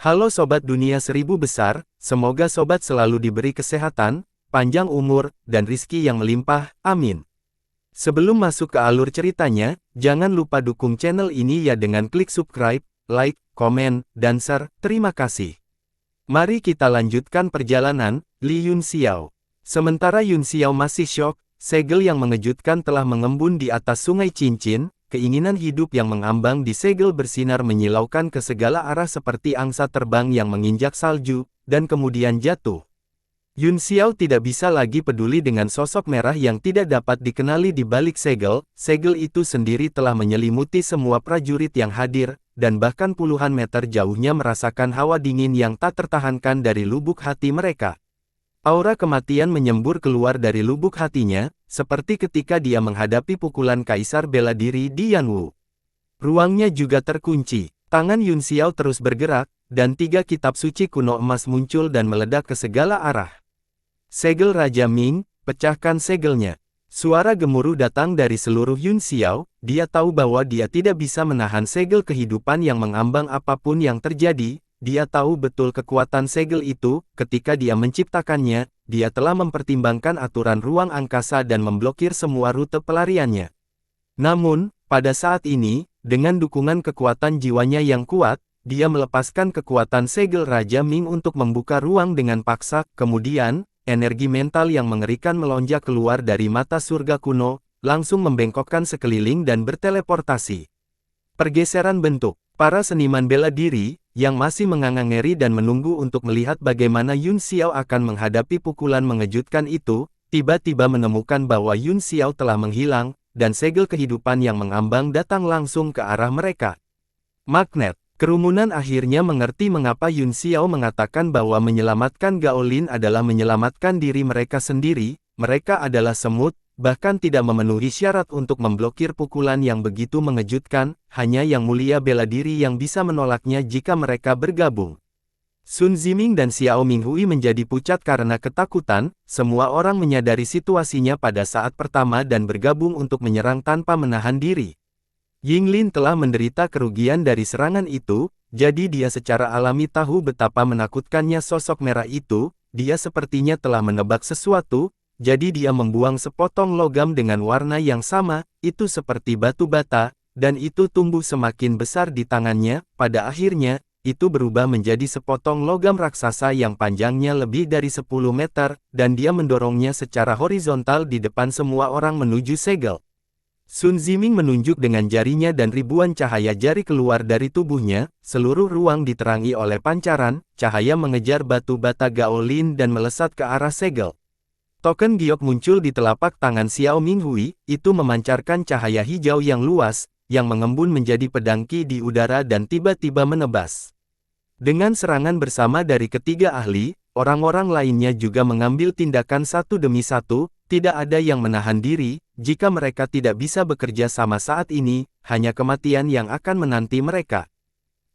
Halo Sobat Dunia Seribu Besar, semoga Sobat selalu diberi kesehatan, panjang umur, dan rizki yang melimpah, amin. Sebelum masuk ke alur ceritanya, jangan lupa dukung channel ini ya dengan klik subscribe, like, komen, dan share, terima kasih. Mari kita lanjutkan perjalanan, Li Yunxiao. Sementara Yunxiao masih syok, segel yang mengejutkan telah mengembun di atas sungai cincin. Keinginan hidup yang mengambang di segel bersinar menyilaukan ke segala arah seperti angsa terbang yang menginjak salju, dan kemudian jatuh. Yunxiao tidak bisa lagi peduli dengan sosok merah yang tidak dapat dikenali di balik segel itu sendiri telah menyelimuti semua prajurit yang hadir, dan bahkan puluhan meter jauhnya merasakan hawa dingin yang tak tertahankan dari lubuk hati mereka. Aura kematian menyembur keluar dari lubuk hatinya, seperti ketika dia menghadapi pukulan kaisar bela diri di Yanwu. Ruangnya juga terkunci. Tangan Yunxiao terus bergerak, dan 3 kitab suci kuno emas muncul dan meledak ke segala arah. Segel Raja Ming, pecahkan segelnya. Suara gemuruh datang dari seluruh Yunxiao, dia tahu bahwa dia tidak bisa menahan segel kehidupan yang mengambang apapun yang terjadi. Dia tahu betul kekuatan segel itu, ketika dia menciptakannya, dia telah mempertimbangkan aturan ruang angkasa dan memblokir semua rute pelariannya. Namun, pada saat ini, dengan dukungan kekuatan jiwanya yang kuat, dia melepaskan kekuatan segel Raja Ming untuk membuka ruang dengan paksa, kemudian, energi mental yang mengerikan melonjak keluar dari mata surga kuno, langsung membengkokkan sekeliling dan berteleportasi. Pergeseran bentuk. Para seniman bela diri, yang masih menganga-ngeri dan menunggu untuk melihat bagaimana Yunxiao akan menghadapi pukulan mengejutkan itu, tiba-tiba menemukan bahwa Yunxiao telah menghilang, dan segel kehidupan yang mengambang datang langsung ke arah mereka. Magnet. Kerumunan akhirnya mengerti mengapa Yunxiao mengatakan bahwa menyelamatkan Gao Lin adalah menyelamatkan diri mereka sendiri. Mereka adalah semut, bahkan tidak memenuhi syarat untuk memblokir pukulan yang begitu mengejutkan, hanya yang mulia bela diri yang bisa menolaknya jika mereka bergabung. Sun Ziming dan Xiao Minghui menjadi pucat karena ketakutan, semua orang menyadari situasinya pada saat pertama dan bergabung untuk menyerang tanpa menahan diri. Yinglin telah menderita kerugian dari serangan itu, jadi dia secara alami tahu betapa menakutkannya sosok merah itu, dia sepertinya telah menebak sesuatu. Jadi dia membuang sepotong logam dengan warna yang sama, itu seperti batu bata, dan itu tumbuh semakin besar di tangannya. Pada akhirnya, itu berubah menjadi sepotong logam raksasa yang panjangnya lebih dari 10 meter, dan dia mendorongnya secara horizontal di depan semua orang menuju segel. Sun Ziming menunjuk dengan jarinya dan ribuan cahaya jari keluar dari tubuhnya, seluruh ruang diterangi oleh pancaran, cahaya mengejar batu bata Gao Lin dan melesat ke arah segel. Token giok muncul di telapak tangan Xiao Minghui, itu memancarkan cahaya hijau yang luas, yang mengembun menjadi pedang Qi di udara dan tiba-tiba menebas. Dengan serangan bersama dari ketiga ahli, orang-orang lainnya juga mengambil tindakan satu demi satu, tidak ada yang menahan diri, jika mereka tidak bisa bekerja sama saat ini, hanya kematian yang akan menanti mereka.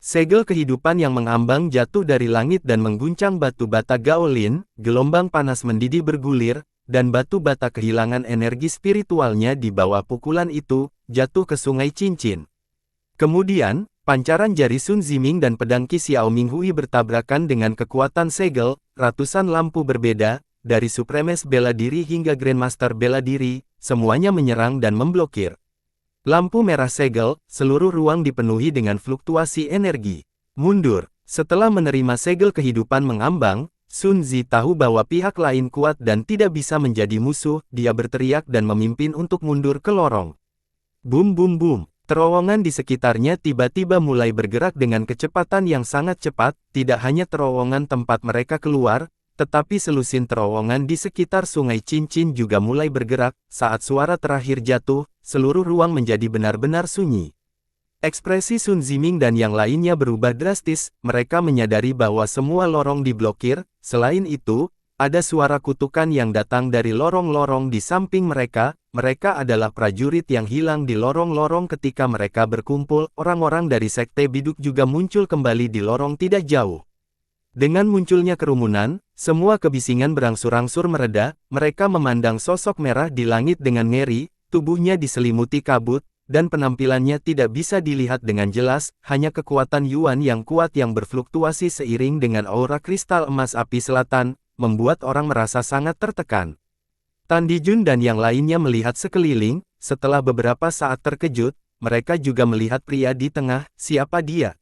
Segel kehidupan yang mengambang jatuh dari langit dan mengguncang batu bata Gao Lin, gelombang panas mendidih bergulir, dan batu bata kehilangan energi spiritualnya di bawah pukulan itu, jatuh ke sungai cincin. Kemudian, pancaran jari Sun Ziming dan pedang Qi Xiao Minghui bertabrakan dengan kekuatan segel, ratusan lampu berbeda, dari Supremes bela diri hingga Grandmaster bela diri, semuanya menyerang dan memblokir. Lampu merah segel, seluruh ruang dipenuhi dengan fluktuasi energi. Mundur. Setelah menerima segel kehidupan mengambang, Sun Zi tahu bahwa pihak lain kuat dan tidak bisa menjadi musuh, dia berteriak dan memimpin untuk mundur ke lorong. Bum bum bum. Terowongan di sekitarnya tiba-tiba mulai bergerak dengan kecepatan yang sangat cepat, tidak hanya terowongan tempat mereka keluar, tetapi selusin terowongan di sekitar sungai cincin juga mulai bergerak. Saat suara terakhir jatuh, seluruh ruang menjadi benar-benar sunyi. Ekspresi Sun Ziming dan yang lainnya berubah drastis, mereka menyadari bahwa semua lorong diblokir. Selain itu, ada suara kutukan yang datang dari lorong-lorong di samping mereka. Mereka adalah prajurit yang hilang di lorong-lorong ketika mereka berkumpul. Orang-orang dari Sekte Biduk juga muncul kembali di lorong tidak jauh. Dengan munculnya kerumunan, semua kebisingan berangsur-angsur mereda, mereka memandang sosok merah di langit dengan ngeri, tubuhnya diselimuti kabut, dan penampilannya tidak bisa dilihat dengan jelas, hanya kekuatan Yuan yang kuat yang berfluktuasi seiring dengan aura kristal emas api selatan, membuat orang merasa sangat tertekan. Tan Dijun dan yang lainnya melihat sekeliling, setelah beberapa saat terkejut, mereka juga melihat pria di tengah, siapa dia?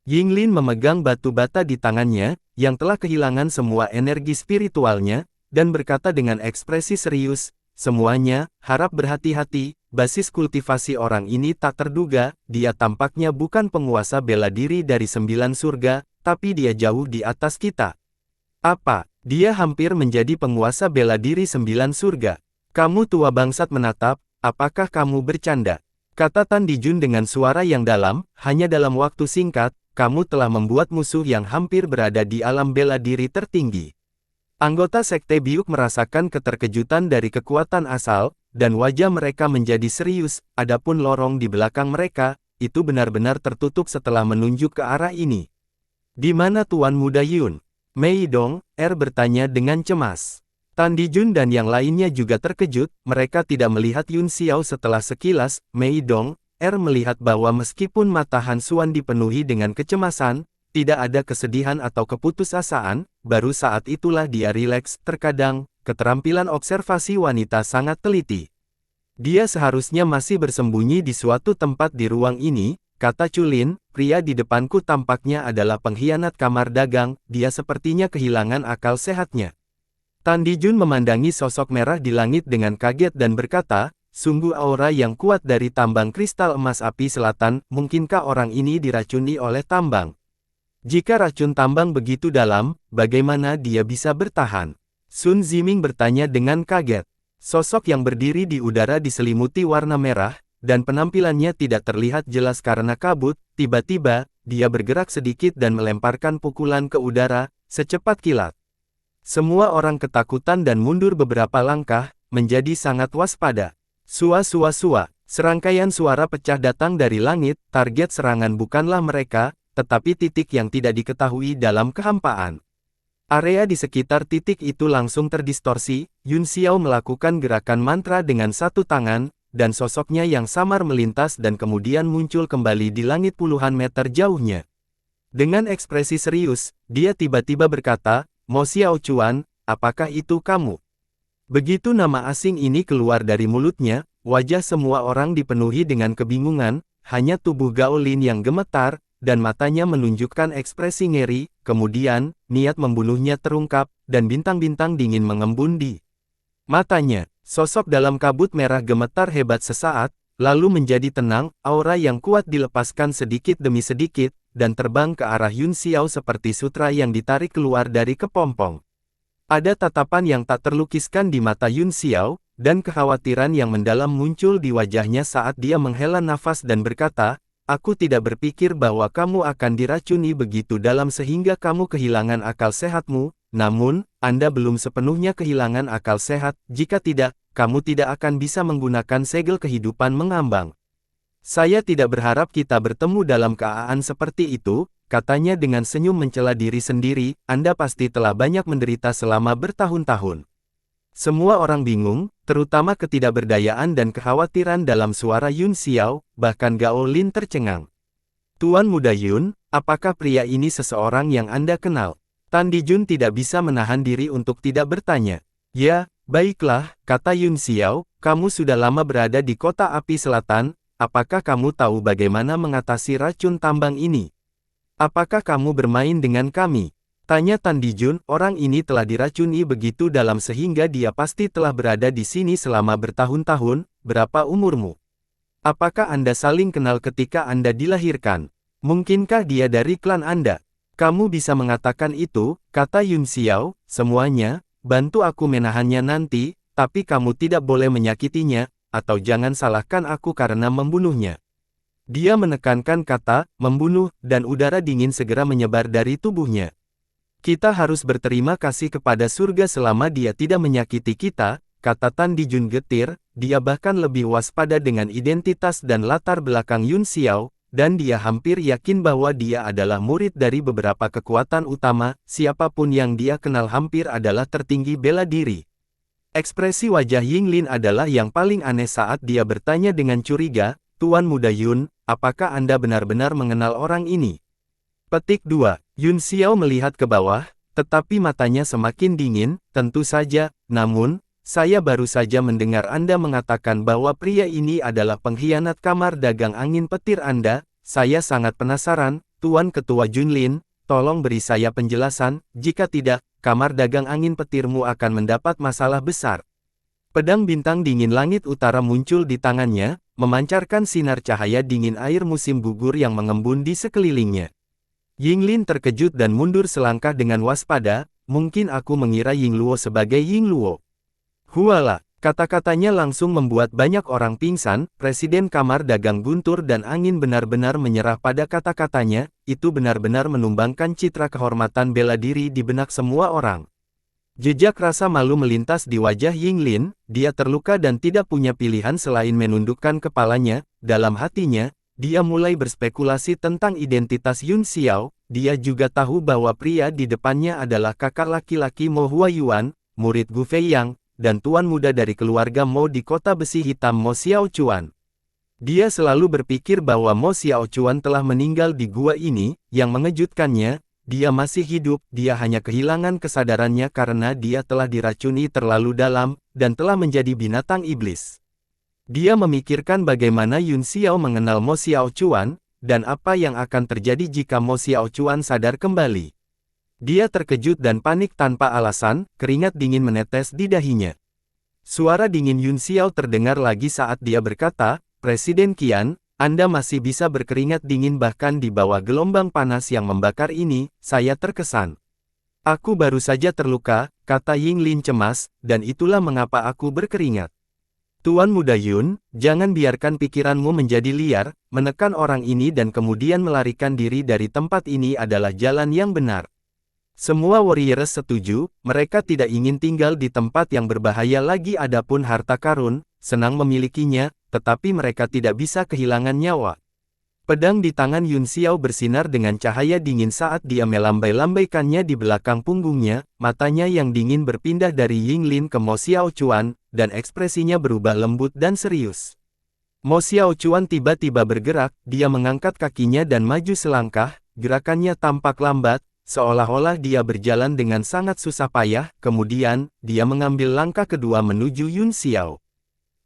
Yinglin memegang batu bata di tangannya, yang telah kehilangan semua energi spiritualnya, dan berkata dengan ekspresi serius, semuanya, harap berhati-hati, basis kultivasi orang ini tak terduga, dia tampaknya bukan penguasa bela diri dari 9 surga, tapi dia jauh di atas kita. Apa? Dia hampir menjadi penguasa bela diri 9 surga. Kamu tua bangsat menatap, apakah kamu bercanda? Kata Tan Dijun dengan suara yang dalam, hanya dalam waktu singkat, kamu telah membuat musuh yang hampir berada di alam bela diri tertinggi. Anggota Sekte Biuk merasakan keterkejutan dari kekuatan asal, dan wajah mereka menjadi serius, adapun lorong di belakang mereka, itu benar-benar tertutup setelah menunjuk ke arah ini. Di mana Tuan Muda Yun? Mei Dong, bertanya dengan cemas. Tan Dijun dan yang lainnya juga terkejut, mereka tidak melihat Yun Xiao setelah sekilas, Mei Dong, melihat bahwa meskipun mata Han Xuan dipenuhi dengan kecemasan, tidak ada kesedihan atau keputusasaan, baru saat itulah dia rileks, terkadang, keterampilan observasi wanita sangat teliti. Dia seharusnya masih bersembunyi di suatu tempat di ruang ini, kata Culin, pria di depanku tampaknya adalah pengkhianat kamar dagang, dia sepertinya kehilangan akal sehatnya. Tan Dijun memandangi sosok merah di langit dengan kaget dan berkata, sungguh aura yang kuat dari tambang kristal emas api selatan, mungkinkah orang ini diracuni oleh tambang? Jika racun tambang begitu dalam, bagaimana dia bisa bertahan? Sun Ziming bertanya dengan kaget. Sosok yang berdiri di udara diselimuti warna merah, dan penampilannya tidak terlihat jelas karena kabut, tiba-tiba, dia bergerak sedikit dan melemparkan pukulan ke udara, secepat kilat. Semua orang ketakutan dan mundur beberapa langkah, menjadi sangat waspada. Sua-sua-sua, serangkaian suara pecah datang dari langit, target serangan bukanlah mereka, tetapi titik yang tidak diketahui dalam kehampaan. Area di sekitar titik itu langsung terdistorsi, Yun Xiao melakukan gerakan mantra dengan satu tangan, dan sosoknya yang samar melintas dan kemudian muncul kembali di langit puluhan meter jauhnya. Dengan ekspresi serius, dia tiba-tiba berkata, Mo Xiao Chuan, apakah itu kamu? Begitu nama asing ini keluar dari mulutnya, wajah semua orang dipenuhi dengan kebingungan, hanya tubuh Gao Lin yang gemetar, dan matanya menunjukkan ekspresi ngeri, kemudian, niat membunuhnya terungkap, dan bintang-bintang dingin mengembun di matanya. Sosok dalam kabut merah gemetar hebat sesaat, lalu menjadi tenang, aura yang kuat dilepaskan sedikit demi sedikit, dan terbang ke arah Yun Xiao seperti sutra yang ditarik keluar dari kepompong. Ada tatapan yang tak terlukiskan di mata Yun Xiao, dan kekhawatiran yang mendalam muncul di wajahnya saat dia menghela nafas dan berkata, aku tidak berpikir bahwa kamu akan diracuni begitu dalam sehingga kamu kehilangan akal sehatmu, namun, Anda belum sepenuhnya kehilangan akal sehat, jika tidak, kamu tidak akan bisa menggunakan segel kehidupan mengambang. Saya tidak berharap kita bertemu dalam keadaan seperti itu, katanya dengan senyum mencela diri sendiri, Anda pasti telah banyak menderita selama bertahun-tahun. Semua orang bingung, terutama ketidakberdayaan dan kekhawatiran dalam suara Yun Xiao, bahkan Gao Lin tercengang. Tuan Muda Yun, apakah pria ini seseorang yang Anda kenal? Tan Dijun tidak bisa menahan diri untuk tidak bertanya. Ya, baiklah, kata Yun Xiao, kamu sudah lama berada di kota api selatan, apakah kamu tahu bagaimana mengatasi racun tambang ini? Apakah kamu bermain dengan kami? Tanya Tan Dijun, orang ini telah diracuni begitu dalam sehingga dia pasti telah berada di sini selama bertahun-tahun, berapa umurmu? Apakah Anda saling kenal ketika Anda dilahirkan? Mungkinkah dia dari klan Anda? Kamu bisa mengatakan itu, kata Yun Xiao, semuanya, bantu aku menahannya nanti, tapi kamu tidak boleh menyakitinya, atau jangan salahkan aku karena membunuhnya. Dia menekankan kata, membunuh, dan udara dingin segera menyebar dari tubuhnya. Kita harus berterima kasih kepada surga selama dia tidak menyakiti kita, kata Tan Dijun getir, dia bahkan lebih waspada dengan identitas dan latar belakang Yun Xiao, dan dia hampir yakin bahwa dia adalah murid dari beberapa kekuatan utama, siapapun yang dia kenal hampir adalah tertinggi bela diri. Ekspresi wajah Yinglin adalah yang paling aneh saat dia bertanya dengan curiga, Tuan Muda Yun, apakah Anda benar-benar mengenal orang ini? Petik 2. Yun Xiao melihat ke bawah, tetapi matanya semakin dingin, tentu saja, namun, saya baru saja mendengar Anda mengatakan bahwa pria ini adalah pengkhianat kamar dagang angin petir Anda. Saya sangat penasaran, Tuan Ketua Junlin, tolong beri saya penjelasan, jika tidak, kamar dagang angin petirmu akan mendapat masalah besar. Pedang bintang dingin langit utara muncul di tangannya, memancarkan sinar cahaya dingin air musim gugur yang mengembun di sekelilingnya. Yinglin terkejut dan mundur selangkah dengan waspada, mungkin aku mengira Yingluo sebagai Yingluo. Huala, kata-katanya langsung membuat banyak orang pingsan. Presiden Kamar Dagang Guntur dan Angin benar-benar menyerah pada kata-katanya, itu benar-benar menumbangkan citra kehormatan bela diri di benak semua orang. Jejak rasa malu melintas di wajah Yinglin, dia terluka dan tidak punya pilihan selain menundukkan kepalanya. Dalam hatinya, dia mulai berspekulasi tentang identitas Yun Xiao. Dia juga tahu bahwa pria di depannya adalah kakak laki-laki Mo Huayuan, murid Gu Feiyang, dan tuan muda dari keluarga Mo di kota besi hitam Mo Xiaochuan. Dia selalu berpikir bahwa Mo Xiaochuan telah meninggal di gua ini. Yang mengejutkannya, dia masih hidup. Dia hanya kehilangan kesadarannya karena dia telah diracuni terlalu dalam, dan telah menjadi binatang iblis. Dia memikirkan bagaimana Yun Xiao mengenal Mo Xiaochuan, dan apa yang akan terjadi jika Mo Xiaochuan sadar kembali. Dia terkejut dan panik tanpa alasan, keringat dingin menetes di dahinya. Suara dingin Yun Xiao terdengar lagi saat dia berkata, Presiden Qian, Anda masih bisa berkeringat dingin bahkan di bawah gelombang panas yang membakar ini. Saya terkesan. Aku baru saja terluka, kata Yinglin cemas, dan itulah mengapa aku berkeringat. Tuan Muda Yun, jangan biarkan pikiranmu menjadi liar. Menekan orang ini dan kemudian melarikan diri dari tempat ini adalah jalan yang benar. Semua warriors setuju, mereka tidak ingin tinggal di tempat yang berbahaya lagi. Adapun harta karun, senang memilikinya, tetapi mereka tidak bisa kehilangan nyawa. Pedang di tangan Yun Xiao bersinar dengan cahaya dingin saat dia melambai-lambaikannya di belakang punggungnya. Matanya yang dingin berpindah dari Yinglin ke Mo Xiaochuan, dan ekspresinya berubah lembut dan serius. Mo Xiaochuan tiba-tiba bergerak, dia mengangkat kakinya dan maju selangkah. Gerakannya tampak lambat, seolah-olah dia berjalan dengan sangat susah payah. Kemudian, dia mengambil langkah kedua menuju Yun Xiao.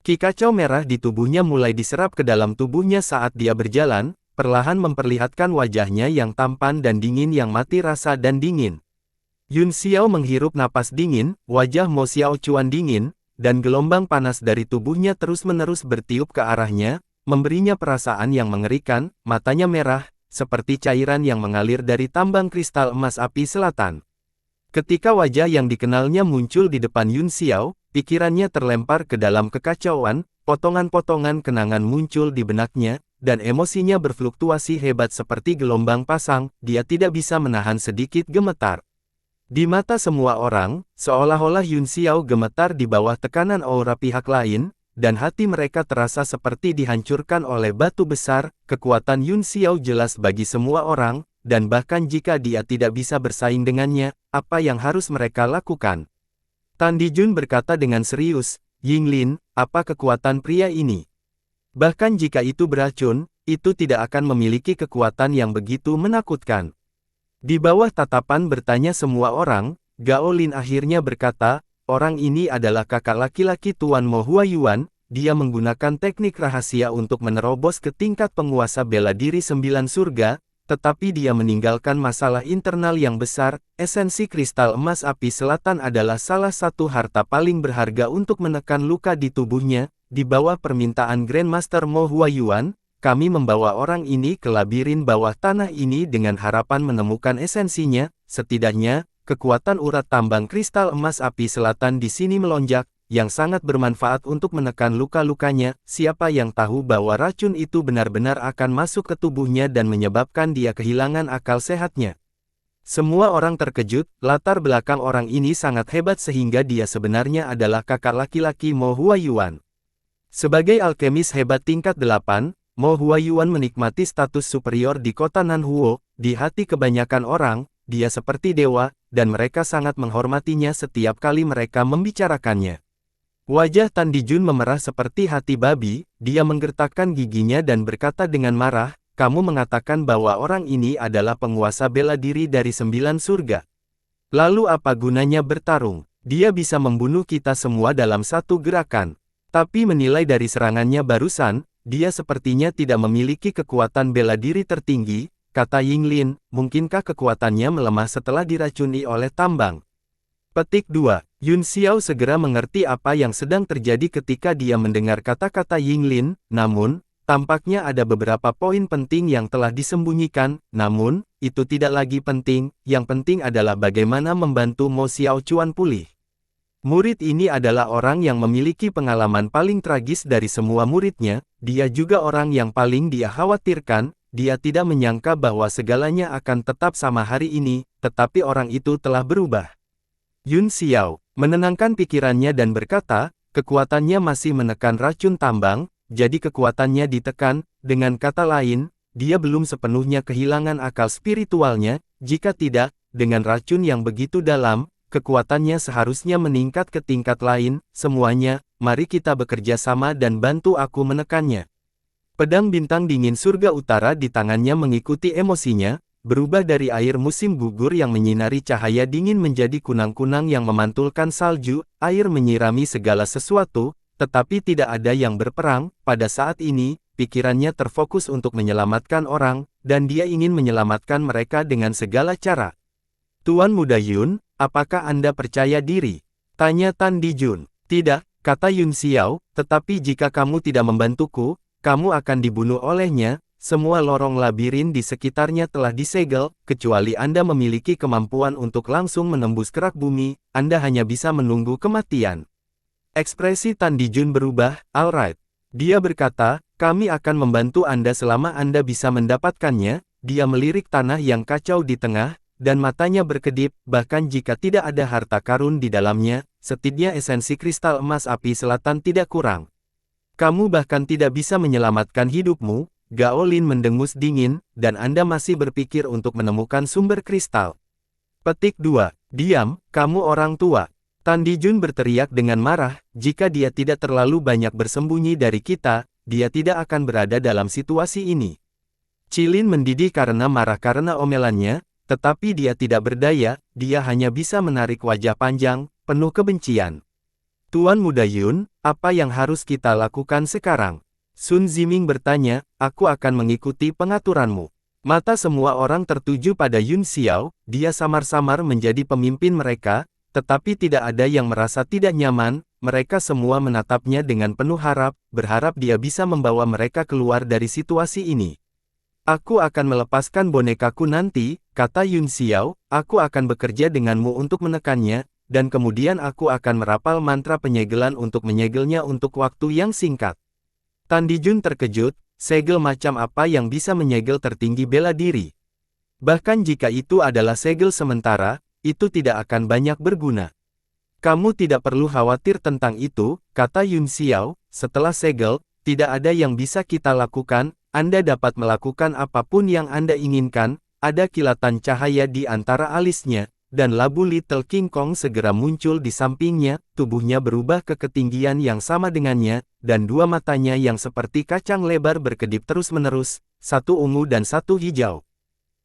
Ki kacau merah di tubuhnya mulai diserap ke dalam tubuhnya saat dia berjalan, perlahan memperlihatkan wajahnya yang tampan dan dingin yang mati rasa dan dingin. Yun Xiao menghirup napas dingin, wajah Mo Xiaochuan dingin, dan gelombang panas dari tubuhnya terus-menerus bertiup ke arahnya, memberinya perasaan yang mengerikan. Matanya merah, seperti cairan yang mengalir dari tambang kristal emas api selatan. Ketika wajah yang dikenalnya muncul di depan Yun Xiao, pikirannya terlempar ke dalam kekacauan, potongan-potongan kenangan muncul di benaknya, dan emosinya berfluktuasi hebat seperti gelombang pasang. Dia tidak bisa menahan sedikit gemetar. Di mata semua orang, seolah-olah Yun Xiao gemetar di bawah tekanan aura pihak lain, dan hati mereka terasa seperti dihancurkan oleh batu besar. Kekuatan Yun Xiao jelas bagi semua orang, dan bahkan jika dia tidak bisa bersaing dengannya, apa yang harus mereka lakukan? Tan Dijun berkata dengan serius, Yinglin, apa kekuatan pria ini? Bahkan jika itu beracun, itu tidak akan memiliki kekuatan yang begitu menakutkan. Di bawah tatapan bertanya semua orang, Gao Lin akhirnya berkata, orang ini adalah kakak laki-laki Tuan Mo Huayuan. Dia menggunakan teknik rahasia untuk menerobos ke tingkat penguasa bela diri 9 surga, tetapi dia meninggalkan masalah internal yang besar. Esensi kristal emas api selatan adalah salah satu harta paling berharga untuk menekan luka di tubuhnya. Di bawah permintaan Grandmaster Mo Huayuan, kami membawa orang ini ke labirin bawah tanah ini dengan harapan menemukan esensinya. Setidaknya, kekuatan urat tambang kristal emas api selatan di sini melonjak, yang sangat bermanfaat untuk menekan luka-lukanya. Siapa yang tahu bahwa racun itu benar-benar akan masuk ke tubuhnya dan menyebabkan dia kehilangan akal sehatnya. Semua orang terkejut, latar belakang orang ini sangat hebat sehingga dia sebenarnya adalah kakak laki-laki Mo Huayuan. Sebagai alkemis hebat tingkat 8, Mo Huayuan menikmati status superior di kota Nanhuo. Di hati kebanyakan orang, dia seperti dewa, dan mereka sangat menghormatinya setiap kali mereka membicarakannya. Wajah Tan Dijun memerah seperti hati babi, dia menggertakkan giginya dan berkata dengan marah, kamu mengatakan bahwa orang ini adalah penguasa bela diri dari 9 surga. Lalu apa gunanya bertarung? Dia bisa membunuh kita semua dalam satu gerakan. Tapi menilai dari serangannya barusan, dia sepertinya tidak memiliki kekuatan bela diri tertinggi, kata Yinglin, mungkinkah kekuatannya melemah setelah diracuni oleh tambang? Petik 2. Yun Xiao segera mengerti apa yang sedang terjadi ketika dia mendengar kata-kata Yinglin, namun, tampaknya ada beberapa poin penting yang telah disembunyikan, namun, itu tidak lagi penting, yang penting adalah bagaimana membantu Mo Xiaochuan pulih. Murid ini adalah orang yang memiliki pengalaman paling tragis dari semua muridnya, dia juga orang yang paling dia khawatirkan, dia tidak menyangka bahwa segalanya akan tetap sama hari ini, tetapi orang itu telah berubah. Yun Xiao menenangkan pikirannya dan berkata, kekuatannya masih menekan racun tambang, jadi kekuatannya ditekan, dengan kata lain, dia belum sepenuhnya kehilangan akal spiritualnya, jika tidak, dengan racun yang begitu dalam, kekuatannya seharusnya meningkat ke tingkat lain, semuanya, mari kita bekerja sama dan bantu aku menekannya. Pedang bintang dingin surga utara di tangannya mengikuti emosinya, berubah dari air musim gugur yang menyinari cahaya dingin menjadi kunang-kunang yang memantulkan salju, air menyirami segala sesuatu, tetapi tidak ada yang berperang. Pada saat ini, pikirannya terfokus untuk menyelamatkan orang, dan dia ingin menyelamatkan mereka dengan segala cara. Tuan Muda Yun, apakah Anda percaya diri? Tanya Tan Dijun. Tidak, kata Yun Xiao, tetapi jika kamu tidak membantuku, kamu akan dibunuh olehnya. Semua lorong labirin di sekitarnya telah disegel, kecuali Anda memiliki kemampuan untuk langsung menembus kerak bumi, Anda hanya bisa menunggu kematian. Ekspresi Tan Dijun berubah, alright. Dia berkata, kami akan membantu Anda selama Anda bisa mendapatkannya. Dia melirik tanah yang kacau di tengah, dan matanya berkedip, bahkan jika tidak ada harta karun di dalamnya, setidaknya esensi kristal emas api selatan tidak kurang. Kamu bahkan tidak bisa menyelamatkan hidupmu. Gao Lin mendengus dingin, dan Anda masih berpikir untuk menemukan sumber kristal. Petik 2. Diam, kamu orang tua. Tan Dijun berteriak dengan marah, jika dia tidak terlalu banyak bersembunyi dari kita, dia tidak akan berada dalam situasi ini. Cilin mendidih karena marah karena omelannya, tetapi dia tidak berdaya, dia hanya bisa menarik wajah panjang, penuh kebencian. Tuan Muda Yun, apa yang harus kita lakukan sekarang? Sun Ziming bertanya, aku akan mengikuti pengaturanmu. Mata semua orang tertuju pada Yun Xiao, dia samar-samar menjadi pemimpin mereka, tetapi tidak ada yang merasa tidak nyaman, mereka semua menatapnya dengan penuh harap, berharap dia bisa membawa mereka keluar dari situasi ini. Aku akan melepaskan bonekaku nanti, kata Yun Xiao, aku akan bekerja denganmu untuk menekannya, dan kemudian aku akan merapal mantra penyegelan untuk menyegelnya untuk waktu yang singkat. Tan Dijun terkejut, segel macam apa yang bisa menyegel tertinggi bela diri? Bahkan jika itu adalah segel sementara, itu tidak akan banyak berguna. Kamu tidak perlu khawatir tentang itu, kata Yun Xiao, setelah segel, tidak ada yang bisa kita lakukan, Anda dapat melakukan apapun yang Anda inginkan, ada kilatan cahaya di antara alisnya. Dan labu Little King Kong segera muncul di sampingnya, tubuhnya berubah ke ketinggian yang sama dengannya, dan dua matanya yang seperti kacang lebar berkedip terus-menerus, satu ungu dan satu hijau.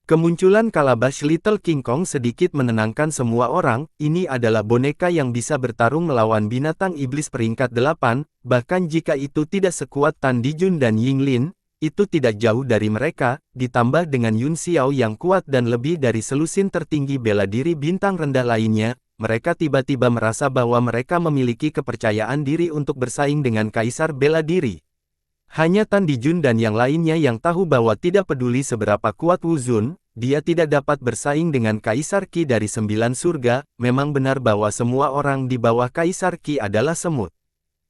Kemunculan Kalabash Little King Kong sedikit menenangkan semua orang, ini adalah boneka yang bisa bertarung melawan binatang iblis peringkat 8, bahkan jika itu tidak sekuat Tan Dijun dan Yinglin, itu tidak jauh dari mereka, ditambah dengan Yun Xiao yang kuat dan lebih dari selusin tertinggi bela diri bintang rendah lainnya, mereka tiba-tiba merasa bahwa mereka memiliki kepercayaan diri untuk bersaing dengan kaisar bela diri. Hanya Tan Dijun dan yang lainnya yang tahu bahwa tidak peduli seberapa kuat Wu Zun, dia tidak dapat bersaing dengan kaisar Qi dari 9 surga, memang benar bahwa semua orang di bawah kaisar Qi adalah semut.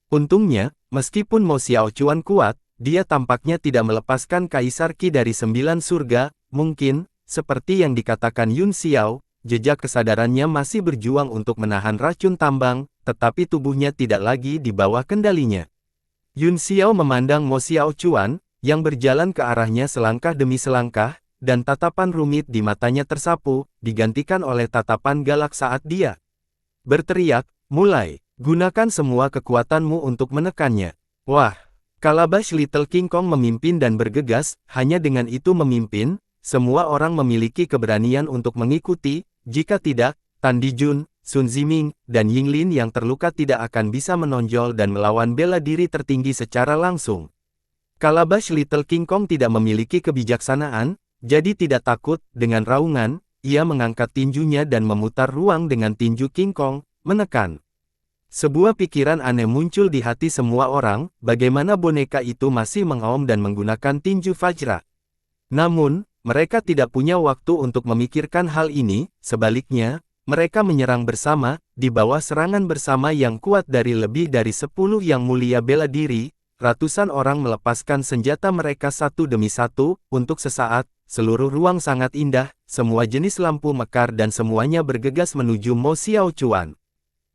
Untungnya, meskipun Mo Xiaochuan kuat, dia tampaknya tidak melepaskan Kaisar Qi dari 9 surga, mungkin, seperti yang dikatakan Yun Xiao, jejak kesadarannya masih berjuang untuk menahan racun tambang, tetapi tubuhnya tidak lagi di bawah kendalinya. Yun Xiao memandang Mo Xiaochuan, yang berjalan ke arahnya selangkah demi selangkah, dan tatapan rumit di matanya tersapu, digantikan oleh tatapan galak saat dia berteriak, mulai. Gunakan semua kekuatanmu untuk menekannya. Wah! Kalabash Little King Kong memimpin dan bergegas, hanya dengan itu memimpin, semua orang memiliki keberanian untuk mengikuti, jika tidak, Tan Dijun, Sun Ziming, dan Yinglin yang terluka tidak akan bisa menonjol dan melawan bela diri tertinggi secara langsung. Kalabash Little King Kong tidak memiliki kebijaksanaan, jadi tidak takut, dengan raungan, ia mengangkat tinjunya dan memutar ruang dengan tinju King Kong, menekan. Sebuah pikiran aneh muncul di hati semua orang, bagaimana boneka itu masih mengaum dan menggunakan tinju Vajra. Namun, mereka tidak punya waktu untuk memikirkan hal ini, sebaliknya, mereka menyerang bersama, di bawah serangan bersama yang kuat dari lebih dari 10 yang mulia bela diri, ratusan orang melepaskan senjata mereka satu demi satu, untuk sesaat, seluruh ruang sangat indah, semua jenis lampu mekar dan semuanya bergegas menuju Mo Xiao Chuan.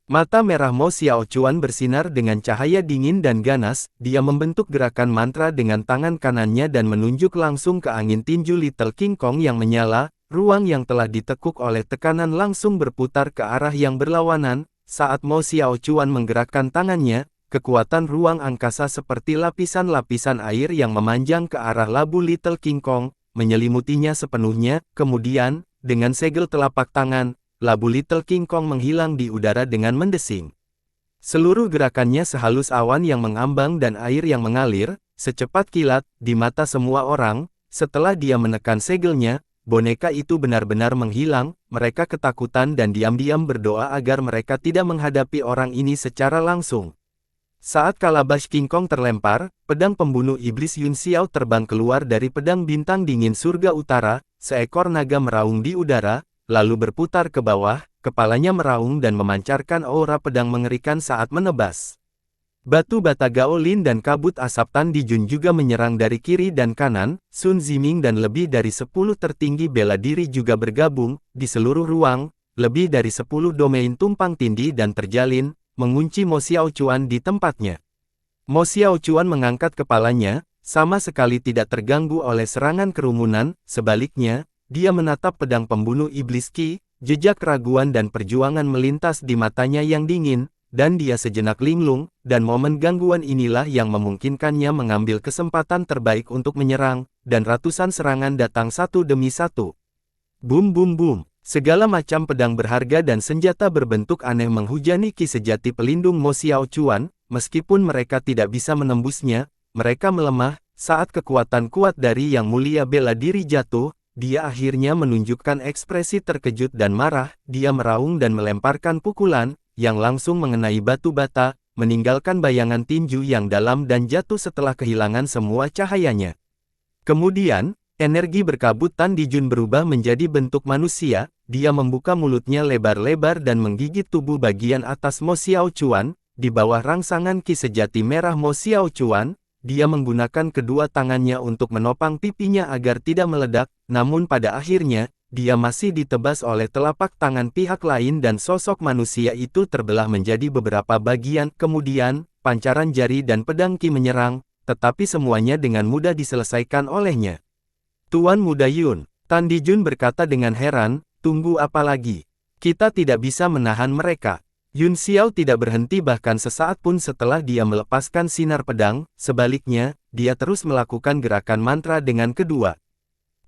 Mata merah Mo Xiao Chuan bersinar dengan cahaya dingin dan ganas, dia membentuk gerakan mantra dengan tangan kanannya dan menunjuk langsung ke angin tinju Little King Kong yang menyala, ruang yang telah ditekuk oleh tekanan langsung berputar ke arah yang berlawanan, saat Mo Xiao Chuan menggerakkan tangannya, kekuatan ruang angkasa seperti lapisan-lapisan air yang memanjang ke arah labu Little King Kong, menyelimutinya sepenuhnya, kemudian, dengan segel telapak tangan, labu Little King Kong menghilang di udara dengan mendesing. Seluruh gerakannya sehalus awan yang mengambang dan air yang mengalir, secepat kilat, di mata semua orang. Setelah dia menekan segelnya, boneka itu benar-benar menghilang, mereka ketakutan dan diam-diam berdoa agar mereka tidak menghadapi orang ini secara langsung. Saat Kalabash King Kong terlempar, pedang pembunuh iblis Yun Xiao terbang keluar dari pedang bintang dingin surga utara, seekor naga meraung di udara, lalu berputar ke bawah, kepalanya meraung dan memancarkan aura pedang mengerikan saat menebas. Batu bata Gao Lin dan kabut asap Tan Dijun juga menyerang dari kiri dan kanan, Sun Ziming dan lebih dari 10 tertinggi bela diri juga bergabung, di seluruh ruang, lebih dari 10 domain tumpang tindih dan terjalin, mengunci Mo Xiao Chuan di tempatnya. Mo Xiao Chuan mengangkat kepalanya, sama sekali tidak terganggu oleh serangan kerumunan, sebaliknya, dia menatap pedang pembunuh iblis Qi, jejak keraguan dan perjuangan melintas di matanya yang dingin, dan dia sejenak linglung, dan momen gangguan inilah yang memungkinkannya mengambil kesempatan terbaik untuk menyerang, dan ratusan serangan datang satu demi satu. Bum bum bum, segala macam pedang berharga dan senjata berbentuk aneh menghujani Qi sejati pelindung Mo Xiao Chuan, meskipun mereka tidak bisa menembusnya, mereka melemah, saat kekuatan kuat dari yang mulia bela diri jatuh. Dia akhirnya menunjukkan ekspresi terkejut dan marah, dia meraung dan melemparkan pukulan, yang langsung mengenai batu bata, meninggalkan bayangan tinju yang dalam dan jatuh setelah kehilangan semua cahayanya. Kemudian, energi berkabut Tan Dijun berubah menjadi bentuk manusia, dia membuka mulutnya lebar-lebar dan menggigit tubuh bagian atas Mo Xiao Chuan, di bawah rangsangan Qi sejati merah Mo Xiao Chuan. Dia menggunakan kedua tangannya untuk menopang pipinya agar tidak meledak, namun pada akhirnya, dia masih ditebas oleh telapak tangan pihak lain dan sosok manusia itu terbelah menjadi beberapa bagian. Kemudian, pancaran jari dan pedang Qi menyerang, tetapi semuanya dengan mudah diselesaikan olehnya. Tuan Muda Yun, Tan Dijun berkata dengan heran, tunggu apa lagi? Kita tidak bisa menahan mereka. Yun Xiao tidak berhenti bahkan sesaat pun setelah dia melepaskan sinar pedang, sebaliknya, dia terus melakukan gerakan mantra dengan kedua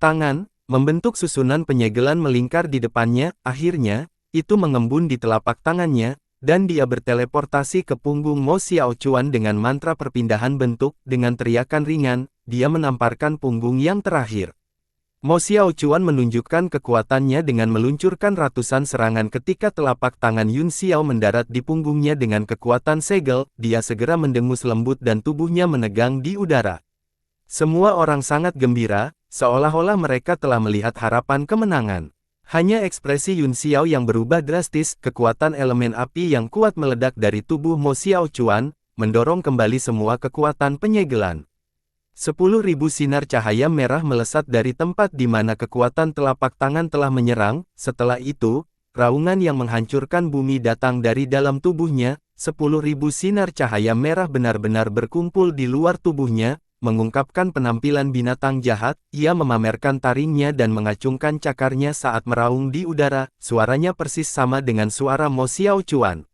tangan, membentuk susunan penyegelan melingkar di depannya, akhirnya, itu mengembun di telapak tangannya, dan dia berteleportasi ke punggung Mo Xiao Chuan dengan mantra perpindahan bentuk, dengan teriakan ringan, dia menamparkan punggung yang terakhir. Mo Xiao Chuan menunjukkan kekuatannya dengan meluncurkan ratusan serangan ketika telapak tangan Yun Xiao mendarat di punggungnya dengan kekuatan segel, dia segera mendengus lembut dan tubuhnya menegang di udara. Semua orang sangat gembira, seolah-olah mereka telah melihat harapan kemenangan. Hanya ekspresi Yun Xiao yang berubah drastis, kekuatan elemen api yang kuat meledak dari tubuh Mo Xiao Chuan, mendorong kembali semua kekuatan penyegelan. 10.000 sinar cahaya merah melesat dari tempat di mana kekuatan telapak tangan telah menyerang. Setelah itu, raungan yang menghancurkan bumi datang dari dalam tubuhnya. 10.000 sinar cahaya merah benar-benar berkumpul di luar tubuhnya, mengungkapkan penampilan binatang jahat. Ia memamerkan taringnya dan mengacungkan cakarnya saat meraung di udara. Suaranya persis sama dengan suara Mo Xiao Chuan.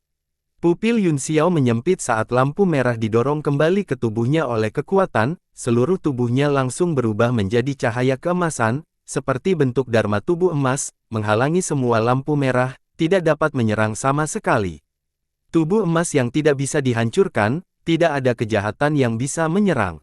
Pupil Yun Xiao menyempit saat lampu merah didorong kembali ke tubuhnya oleh kekuatan, seluruh tubuhnya langsung berubah menjadi cahaya keemasan, seperti bentuk dharma tubuh emas, menghalangi semua lampu merah, tidak dapat menyerang sama sekali. Tubuh emas yang tidak bisa dihancurkan, tidak ada kejahatan yang bisa menyerang.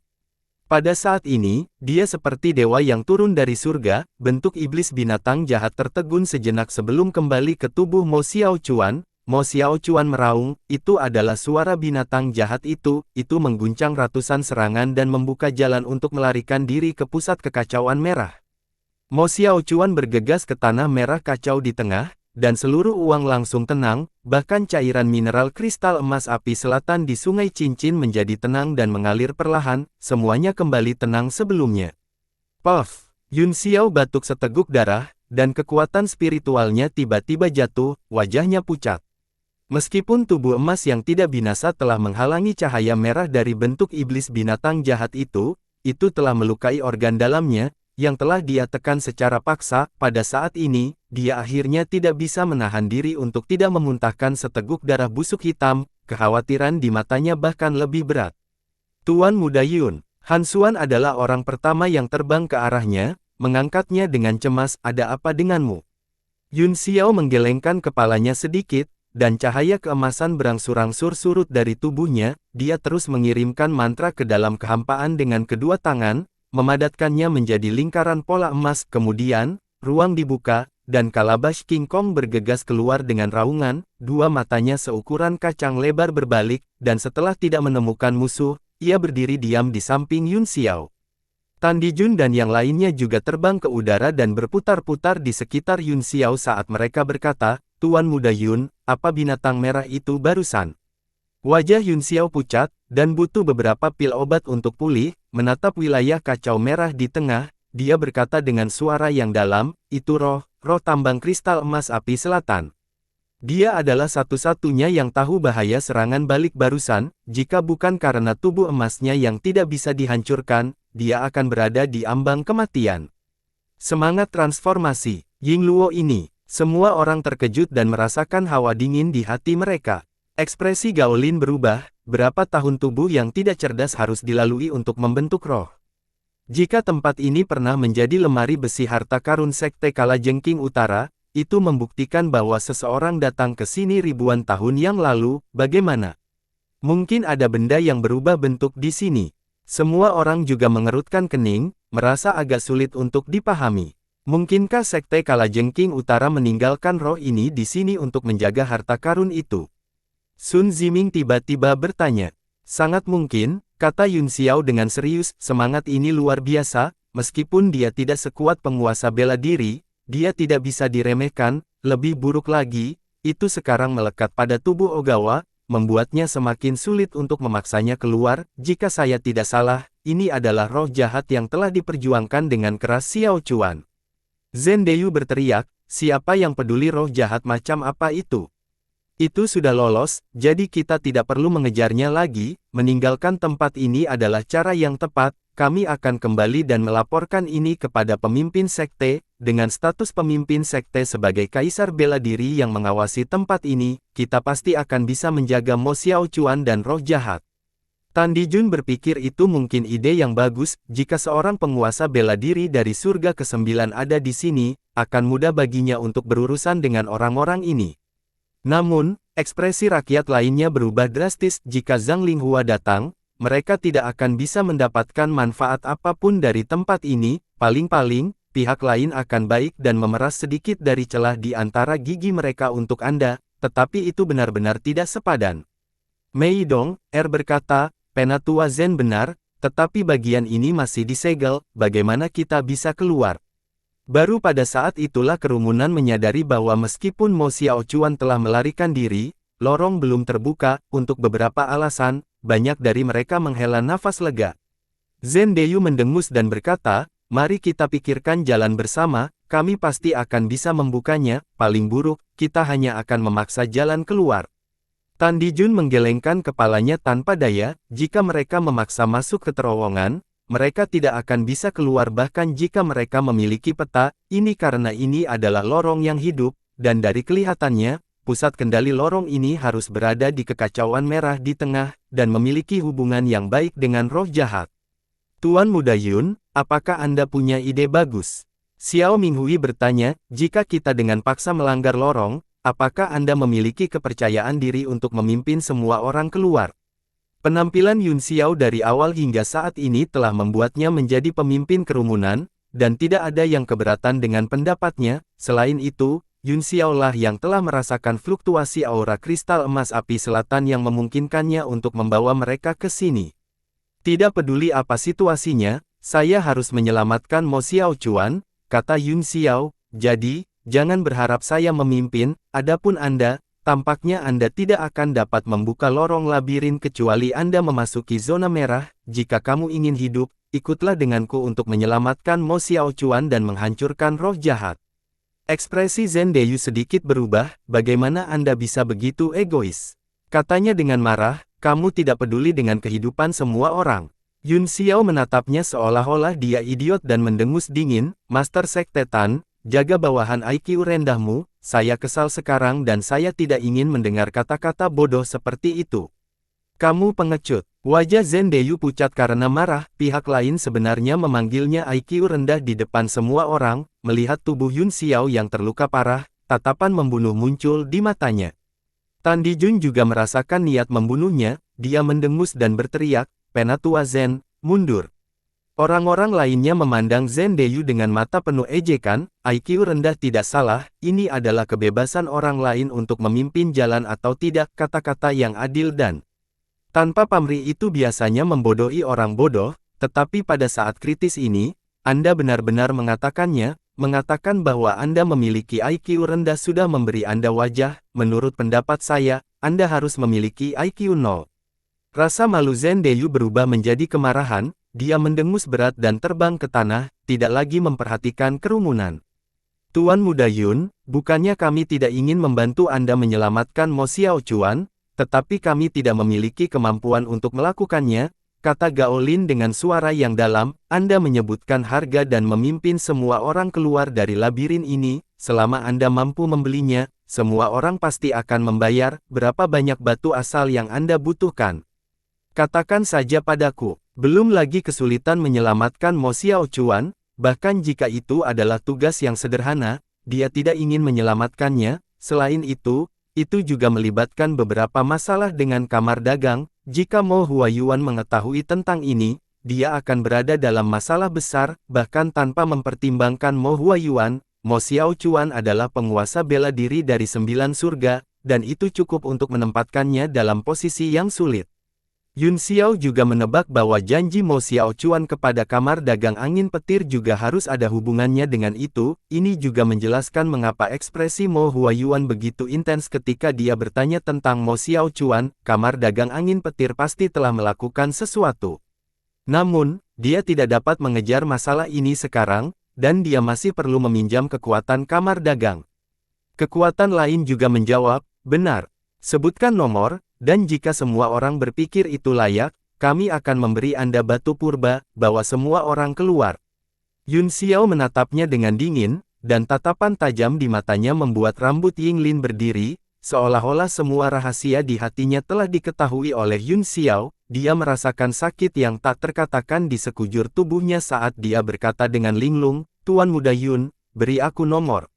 Pada saat ini, dia seperti dewa yang turun dari surga, bentuk iblis binatang jahat tertegun sejenak sebelum kembali ke tubuh Mo Xiaochuan. Mo Xiaochuan meraung, itu adalah suara binatang jahat itu mengguncang ratusan serangan dan membuka jalan untuk melarikan diri ke pusat kekacauan merah. Mo Xiaochuan bergegas ke tanah merah kacau di tengah, dan seluruh uang langsung tenang, bahkan cairan mineral kristal emas api selatan di sungai cincin menjadi tenang dan mengalir perlahan, semuanya kembali tenang sebelumnya. Puff! Yun Xiao batuk seteguk darah, dan kekuatan spiritualnya tiba-tiba jatuh, wajahnya pucat. Meskipun tubuh emas yang tidak binasa telah menghalangi cahaya merah dari bentuk iblis binatang jahat itu telah melukai organ dalamnya, yang telah dia tekan secara paksa. Pada saat ini, dia akhirnya tidak bisa menahan diri untuk tidak memuntahkan seteguk darah busuk hitam, kekhawatiran di matanya bahkan lebih berat. Tuan Muda Yun, Han Xuan adalah orang pertama yang terbang ke arahnya, mengangkatnya dengan cemas, ada apa denganmu? Yun Xiao menggelengkan kepalanya sedikit, dan cahaya keemasan berangsur-angsur surut dari tubuhnya, dia terus mengirimkan mantra ke dalam kehampaan dengan kedua tangan, memadatkannya menjadi lingkaran pola emas, kemudian, ruang dibuka, dan Kalabash King Kong bergegas keluar dengan raungan, dua matanya seukuran kacang lebar berbalik, dan setelah tidak menemukan musuh, ia berdiri diam di samping Yun Xiao. Tan Dijun dan yang lainnya juga terbang ke udara dan berputar-putar di sekitar Yun Xiao saat mereka berkata, Tuan Muda Yun, apa binatang merah itu barusan? Wajah Yun Xiao pucat, dan butuh beberapa pil obat untuk pulih, menatap wilayah kacau merah di tengah, dia berkata dengan suara yang dalam, itu roh tambang kristal emas api selatan. Dia adalah satu-satunya yang tahu bahaya serangan balik barusan, jika bukan karena tubuh emasnya yang tidak bisa dihancurkan, dia akan berada di ambang kematian. Semangat transformasi, Ying Luo ini. Semua orang terkejut dan merasakan hawa dingin di hati mereka. Ekspresi Gaolin berubah, berapa tahun tubuh yang tidak cerdas harus dilalui untuk membentuk roh. Jika tempat ini pernah menjadi lemari besi harta karun Sekte Kalajengking Utara, itu membuktikan bahwa seseorang datang ke sini ribuan tahun yang lalu, bagaimana? Mungkin ada benda yang berubah bentuk di sini. Semua orang juga mengerutkan kening, merasa agak sulit untuk dipahami. Mungkinkah Sekte Kalajengking Utara meninggalkan roh ini di sini untuk menjaga harta karun itu? Sun Ziming tiba-tiba bertanya. Sangat mungkin, kata Yun Xiao dengan serius, semangat ini luar biasa, meskipun dia tidak sekuat penguasa bela diri, dia tidak bisa diremehkan, lebih buruk lagi, itu sekarang melekat pada tubuh Ogawa, membuatnya semakin sulit untuk memaksanya keluar. Jika saya tidak salah, ini adalah roh jahat yang telah diperjuangkan dengan keras Xiao Chuan. Zhen Deyu berteriak, siapa yang peduli roh jahat macam apa itu? Itu sudah lolos, jadi kita tidak perlu mengejarnya lagi, meninggalkan tempat ini adalah cara yang tepat, kami akan kembali dan melaporkan ini kepada pemimpin sekte, dengan status pemimpin sekte sebagai kaisar bela diri yang mengawasi tempat ini, kita pasti akan bisa menjaga Mo Xiaochuan dan roh jahat. Tan Dijun berpikir itu mungkin ide yang bagus, jika seorang penguasa bela diri dari surga ke-9 ada di sini, akan mudah baginya untuk berurusan dengan orang-orang ini. Namun, ekspresi rakyat lainnya berubah drastis. Jika Zhang Linghua datang, mereka tidak akan bisa mendapatkan manfaat apapun dari tempat ini, paling-paling, pihak lain akan baik dan memeras sedikit dari celah di antara gigi mereka untuk Anda, tetapi itu benar-benar tidak sepadan. Mei Dong, berkata, Penatua Zhen benar, tetapi bagian ini masih disegel, bagaimana kita bisa keluar? Baru pada saat itulah kerumunan menyadari bahwa meskipun Mo Xiaochuan telah melarikan diri, lorong belum terbuka. Untuk beberapa alasan, banyak dari mereka menghela nafas lega. Zhen Deyu mendengus dan berkata, mari kita pikirkan jalan bersama, kami pasti akan bisa membukanya, paling buruk, kita hanya akan memaksa jalan keluar. Tan Dijun menggelengkan kepalanya tanpa daya, jika mereka memaksa masuk ke terowongan, mereka tidak akan bisa keluar bahkan jika mereka memiliki peta, ini karena ini adalah lorong yang hidup, dan dari kelihatannya, pusat kendali lorong ini harus berada di kekacauan merah di tengah, dan memiliki hubungan yang baik dengan roh jahat. Tuan Muda Yun, apakah Anda punya ide bagus? Xiao Minghui bertanya, jika kita dengan paksa melanggar lorong, apakah Anda memiliki kepercayaan diri untuk memimpin semua orang keluar? Penampilan Yun Xiao dari awal hingga saat ini telah membuatnya menjadi pemimpin kerumunan, dan tidak ada yang keberatan dengan pendapatnya. Selain itu, Yun Xiao lah yang telah merasakan fluktuasi aura kristal emas api selatan yang memungkinkannya untuk membawa mereka ke sini. Tidak peduli apa situasinya, saya harus menyelamatkan Mo Xiao Chuan, kata Yun Xiao. Jadi, jangan berharap saya memimpin, adapun Anda, tampaknya Anda tidak akan dapat membuka lorong labirin kecuali Anda memasuki zona merah. Jika kamu ingin hidup, ikutlah denganku untuk menyelamatkan Mo Xiao Chuan dan menghancurkan roh jahat. Ekspresi Zhen Deyu sedikit berubah, bagaimana Anda bisa begitu egois? Katanya dengan marah, kamu tidak peduli dengan kehidupan semua orang. Yun Xiao menatapnya seolah-olah dia idiot dan mendengus dingin, Master Sekte Tan, jaga bawahan IQ rendahmu, saya kesal sekarang dan saya tidak ingin mendengar kata-kata bodoh seperti itu. Kamu pengecut. Wajah Zhen Deyu pucat karena marah, pihak lain sebenarnya memanggilnya IQ rendah di depan semua orang. Melihat tubuh Yun Xiao yang terluka parah, tatapan membunuh muncul di matanya. Tan Dijun juga merasakan niat membunuhnya, dia mendengus dan berteriak, Penatua Zhen, mundur. Orang-orang lainnya memandang Zhen Deyu dengan mata penuh ejekan, IQ rendah tidak salah, ini adalah kebebasan orang lain untuk memimpin jalan atau tidak, kata-kata yang adil dan tanpa pamrih itu biasanya membodohi orang bodoh, tetapi pada saat kritis ini, Anda benar-benar mengatakan bahwa Anda memiliki IQ rendah sudah memberi Anda wajah, menurut pendapat saya, Anda harus memiliki IQ 0. Rasa malu Zhen Deyu berubah menjadi kemarahan, dia mendengus berat dan terbang ke tanah, tidak lagi memperhatikan kerumunan. Tuan Muda Yun, bukannya kami tidak ingin membantu Anda menyelamatkan Mo Xiao Chuan, tetapi kami tidak memiliki kemampuan untuk melakukannya, kata Gao Lin dengan suara yang dalam, Anda menyebutkan harga dan memimpin semua orang keluar dari labirin ini, selama Anda mampu membelinya, semua orang pasti akan membayar, berapa banyak batu asal yang Anda butuhkan. Katakan saja padaku, belum lagi kesulitan menyelamatkan Mo Xiao Chuan, bahkan jika itu adalah tugas yang sederhana, dia tidak ingin menyelamatkannya, selain itu juga melibatkan beberapa masalah dengan kamar dagang. Jika Mo Huayuan mengetahui tentang ini, dia akan berada dalam masalah besar, bahkan tanpa mempertimbangkan Mo Huayuan, Mo Xiao Chuan adalah penguasa bela diri dari 9 surga, dan itu cukup untuk menempatkannya dalam posisi yang sulit. Yun Xiao juga menebak bahwa janji Mo Xiao Chuan kepada kamar dagang angin petir juga harus ada hubungannya dengan itu. Ini juga menjelaskan mengapa ekspresi Mo Huayuan begitu intens ketika dia bertanya tentang Mo Xiao Chuan. Kamar dagang angin petir pasti telah melakukan sesuatu. Namun, dia tidak dapat mengejar masalah ini sekarang, dan dia masih perlu meminjam kekuatan kamar dagang. Kekuatan lain juga menjawab, benar. Sebutkan nomor, dan jika semua orang berpikir itu layak, kami akan memberi Anda batu purba, bawa semua orang keluar. Yun Xiao menatapnya dengan dingin, dan tatapan tajam di matanya membuat rambut Yinglin berdiri, seolah-olah semua rahasia di hatinya telah diketahui oleh Yun Xiao. Dia merasakan sakit yang tak terkatakan di sekujur tubuhnya saat dia berkata dengan linglung, Tuan Muda Yun, beri aku nomor.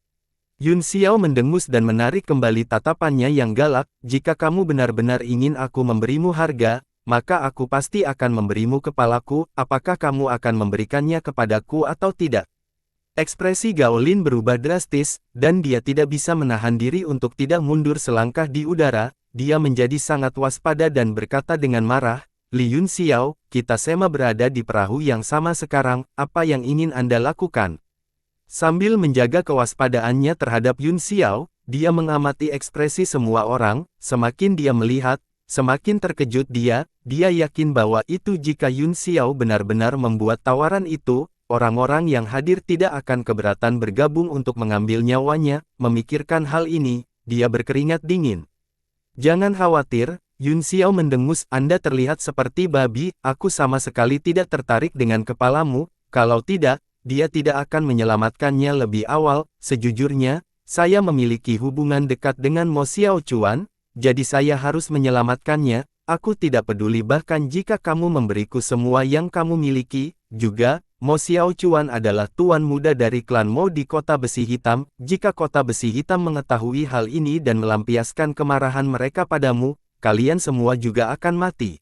Yun Xiao mendengus dan menarik kembali tatapannya yang galak, jika kamu benar-benar ingin aku memberimu harga, maka aku pasti akan memberimu kepalaku, apakah kamu akan memberikannya kepadaku atau tidak? Ekspresi Gao Lin berubah drastis, dan dia tidak bisa menahan diri untuk tidak mundur selangkah di udara, dia menjadi sangat waspada dan berkata dengan marah, Li Yun Xiao, kita sama berada di perahu yang sama sekarang, apa yang ingin Anda lakukan? Sambil menjaga kewaspadaannya terhadap Yun Xiao, dia mengamati ekspresi semua orang, semakin dia melihat, semakin terkejut dia yakin bahwa itu jika Yun Xiao benar-benar membuat tawaran itu, orang-orang yang hadir tidak akan keberatan bergabung untuk mengambil nyawanya. Memikirkan hal ini, dia berkeringat dingin. Jangan khawatir, Yun Xiao mendengus, Anda terlihat seperti babi, aku sama sekali tidak tertarik dengan kepalamu, kalau tidak, dia tidak akan menyelamatkannya lebih awal. Sejujurnya, saya memiliki hubungan dekat dengan Mo Xiaochuan, jadi saya harus menyelamatkannya. Aku tidak peduli bahkan jika kamu memberiku semua yang kamu miliki. Juga, Mo Xiaochuan adalah tuan muda dari klan Mo di Kota Besi Hitam. Jika Kota Besi Hitam mengetahui hal ini dan melampiaskan kemarahan mereka padamu, kalian semua juga akan mati.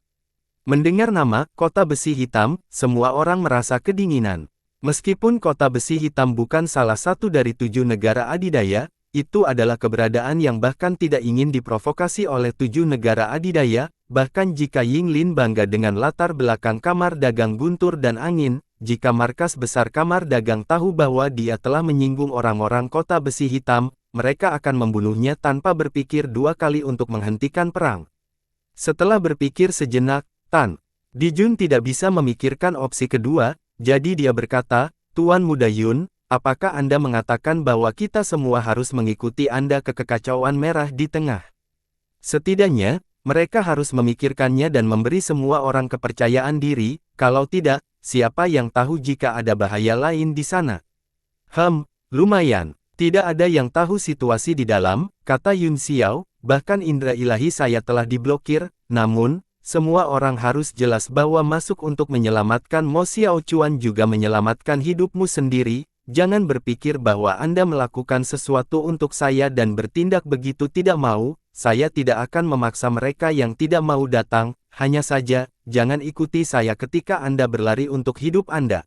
Mendengar nama Kota Besi Hitam, semua orang merasa kedinginan. Meskipun Kota Besi Hitam bukan salah satu dari 7 negara adidaya, itu adalah keberadaan yang bahkan tidak ingin diprovokasi oleh 7 negara adidaya. Bahkan jika Yinglin bangga dengan latar belakang Kamar Dagang Guntur dan Angin, jika markas besar Kamar Dagang tahu bahwa dia telah menyinggung orang-orang Kota Besi Hitam, mereka akan membunuhnya tanpa berpikir 2 kali untuk menghentikan perang. Setelah berpikir sejenak, Tan Dijun tidak bisa memikirkan opsi kedua, jadi dia berkata, Tuan Muda Yun, apakah Anda mengatakan bahwa kita semua harus mengikuti Anda ke kekacauan merah di tengah? Setidaknya, mereka harus memikirkannya dan memberi semua orang kepercayaan diri, kalau tidak, siapa yang tahu jika ada bahaya lain di sana? Lumayan. Tidak ada yang tahu situasi di dalam, kata Yun Xiao, bahkan indera ilahi saya telah diblokir, namun, semua orang harus jelas bahwa masuk untuk menyelamatkan Mo Xiaochuan juga menyelamatkan hidupmu sendiri. Jangan berpikir bahwa Anda melakukan sesuatu untuk saya dan bertindak begitu tidak mau. Saya tidak akan memaksa mereka yang tidak mau datang, hanya saja, jangan ikuti saya ketika Anda berlari untuk hidup Anda.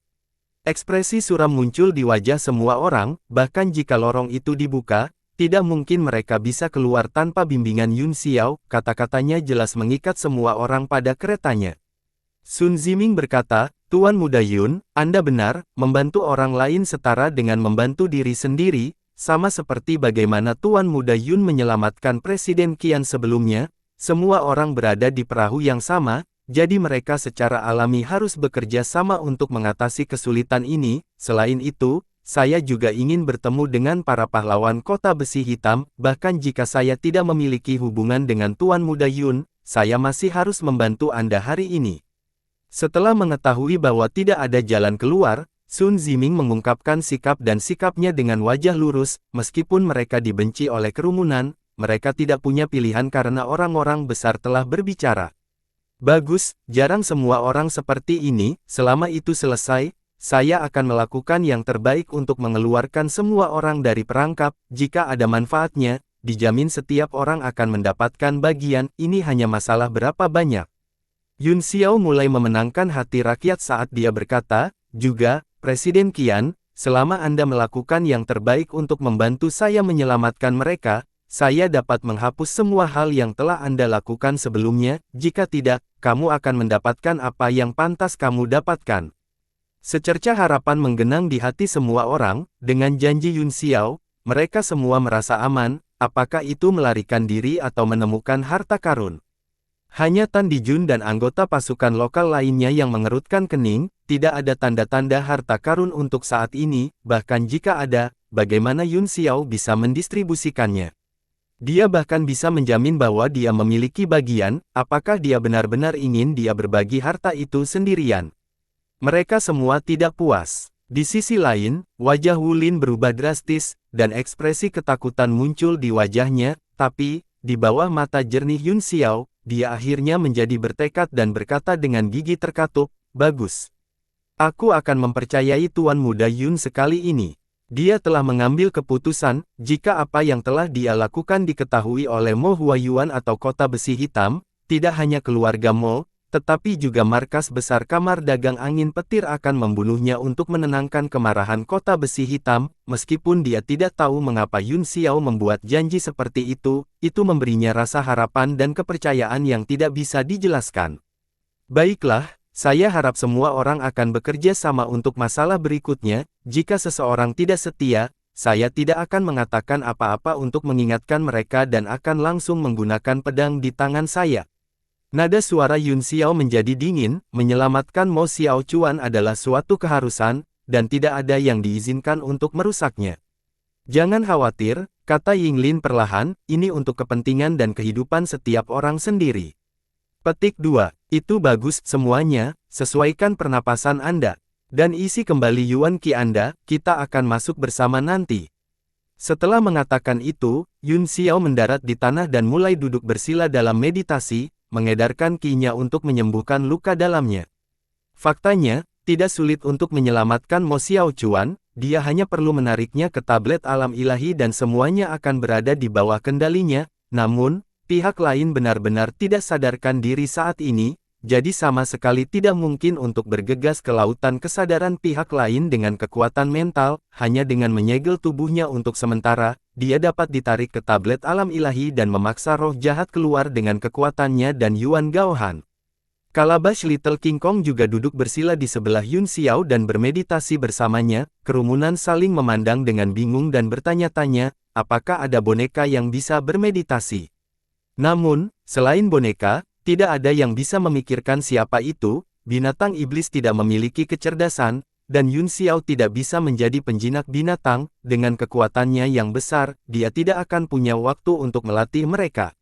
Ekspresi suram muncul di wajah semua orang, bahkan jika lorong itu dibuka, tidak mungkin mereka bisa keluar tanpa bimbingan Yun Xiao, kata-katanya jelas mengikat semua orang pada keretanya. Sun Ziming berkata, Tuan Muda Yun, Anda benar, membantu orang lain setara dengan membantu diri sendiri, sama seperti bagaimana Tuan Muda Yun menyelamatkan Presiden Qian sebelumnya, semua orang berada di perahu yang sama, jadi mereka secara alami harus bekerja sama untuk mengatasi kesulitan ini. Selain itu, saya juga ingin bertemu dengan para pahlawan Kota Besi Hitam, bahkan jika saya tidak memiliki hubungan dengan Tuan Muda Yun, saya masih harus membantu Anda hari ini. Setelah mengetahui bahwa tidak ada jalan keluar, Sun Ziming mengungkapkan sikap dan sikapnya dengan wajah lurus, meskipun mereka dibenci oleh kerumunan, mereka tidak punya pilihan karena orang-orang besar telah berbicara. Bagus, jarang semua orang seperti ini, selama itu selesai, saya akan melakukan yang terbaik untuk mengeluarkan semua orang dari perangkap, jika ada manfaatnya, dijamin setiap orang akan mendapatkan bagian, ini hanya masalah berapa banyak. Yun Xiao mulai memenangkan hati rakyat saat dia berkata, juga, Presiden Qian, selama Anda melakukan yang terbaik untuk membantu saya menyelamatkan mereka, saya dapat menghapus semua hal yang telah Anda lakukan sebelumnya, jika tidak, kamu akan mendapatkan apa yang pantas kamu dapatkan. Secercah harapan menggenang di hati semua orang, dengan janji Yun Xiao, mereka semua merasa aman, apakah itu melarikan diri atau menemukan harta karun. Hanya Tan Dijun dan anggota pasukan lokal lainnya yang mengerutkan kening, tidak ada tanda-tanda harta karun untuk saat ini, bahkan jika ada, bagaimana Yun Xiao bisa mendistribusikannya. Dia bahkan bisa menjamin bahwa dia memiliki bagian, apakah dia benar-benar ingin dia berbagi harta itu sendirian. Mereka semua tidak puas. Di sisi lain, wajah Wu Lin berubah drastis, dan ekspresi ketakutan muncul di wajahnya, tapi, di bawah mata jernih Yun Xiao, dia akhirnya menjadi bertekad dan berkata dengan gigi terkatup, bagus. Aku akan mempercayai Tuan Muda Yun sekali ini. Dia telah mengambil keputusan, jika apa yang telah dia lakukan diketahui oleh Mo Huayuan atau Kota Besi Hitam, tidak hanya keluarga Mo, tetapi juga markas besar Kamar Dagang Angin Petir akan membunuhnya untuk menenangkan kemarahan Kota Besi Hitam, meskipun dia tidak tahu mengapa Yun Xiao membuat janji seperti itu memberinya rasa harapan dan kepercayaan yang tidak bisa dijelaskan. Baiklah, saya harap semua orang akan bekerja sama untuk masalah berikutnya, jika seseorang tidak setia, saya tidak akan mengatakan apa-apa untuk mengingatkan mereka dan akan langsung menggunakan pedang di tangan saya. Nada suara Yun Xiao menjadi dingin, menyelamatkan Mo Xiaochuan adalah suatu keharusan, dan tidak ada yang diizinkan untuk merusaknya. Jangan khawatir, kata Yinglin perlahan, ini untuk kepentingan dan kehidupan setiap orang sendiri. Petik 2. Itu bagus, semuanya, sesuaikan pernapasan Anda. Dan isi kembali Yuan Qi Anda, kita akan masuk bersama nanti. Setelah mengatakan itu, Yun Xiao mendarat di tanah dan mulai duduk bersila dalam meditasi, mengedarkan ki-nya untuk menyembuhkan luka dalamnya. Faktanya, tidak sulit untuk menyelamatkan Mo Xiao Chuan, dia hanya perlu menariknya ke tablet alam ilahi dan semuanya akan berada di bawah kendalinya. Namun, pihak lain benar-benar tidak sadarkan diri saat ini, jadi sama sekali tidak mungkin untuk bergegas ke lautan kesadaran pihak lain dengan kekuatan mental, hanya dengan menyegel tubuhnya untuk sementara, dia dapat ditarik ke tablet alam ilahi dan memaksa roh jahat keluar dengan kekuatannya dan Yuan Gaohan. Kalabash Little King Kong juga duduk bersila di sebelah Yun Xiao dan bermeditasi bersamanya, kerumunan saling memandang dengan bingung dan bertanya-tanya, apakah ada boneka yang bisa bermeditasi. Namun, selain boneka, tidak ada yang bisa memikirkan siapa itu, binatang iblis tidak memiliki kecerdasan, dan Yun Xiao tidak bisa menjadi penjinak binatang, dengan kekuatannya yang besar, dia tidak akan punya waktu untuk melatih mereka.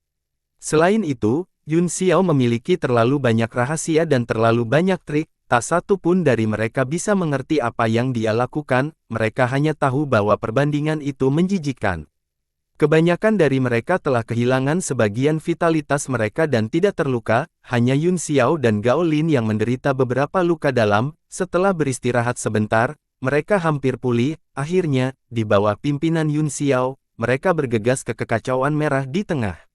Selain itu, Yun Xiao memiliki terlalu banyak rahasia dan terlalu banyak trik, tak satu pun dari mereka bisa mengerti apa yang dia lakukan, mereka hanya tahu bahwa perbandingan itu menjijikkan. Kebanyakan dari mereka telah kehilangan sebagian vitalitas mereka dan tidak terluka, hanya Yun Xiao dan Gao Lin yang menderita beberapa luka dalam. Setelah beristirahat sebentar, mereka hampir pulih. Akhirnya, di bawah pimpinan Yun Xiao, mereka bergegas ke kekacauan merah di tengah.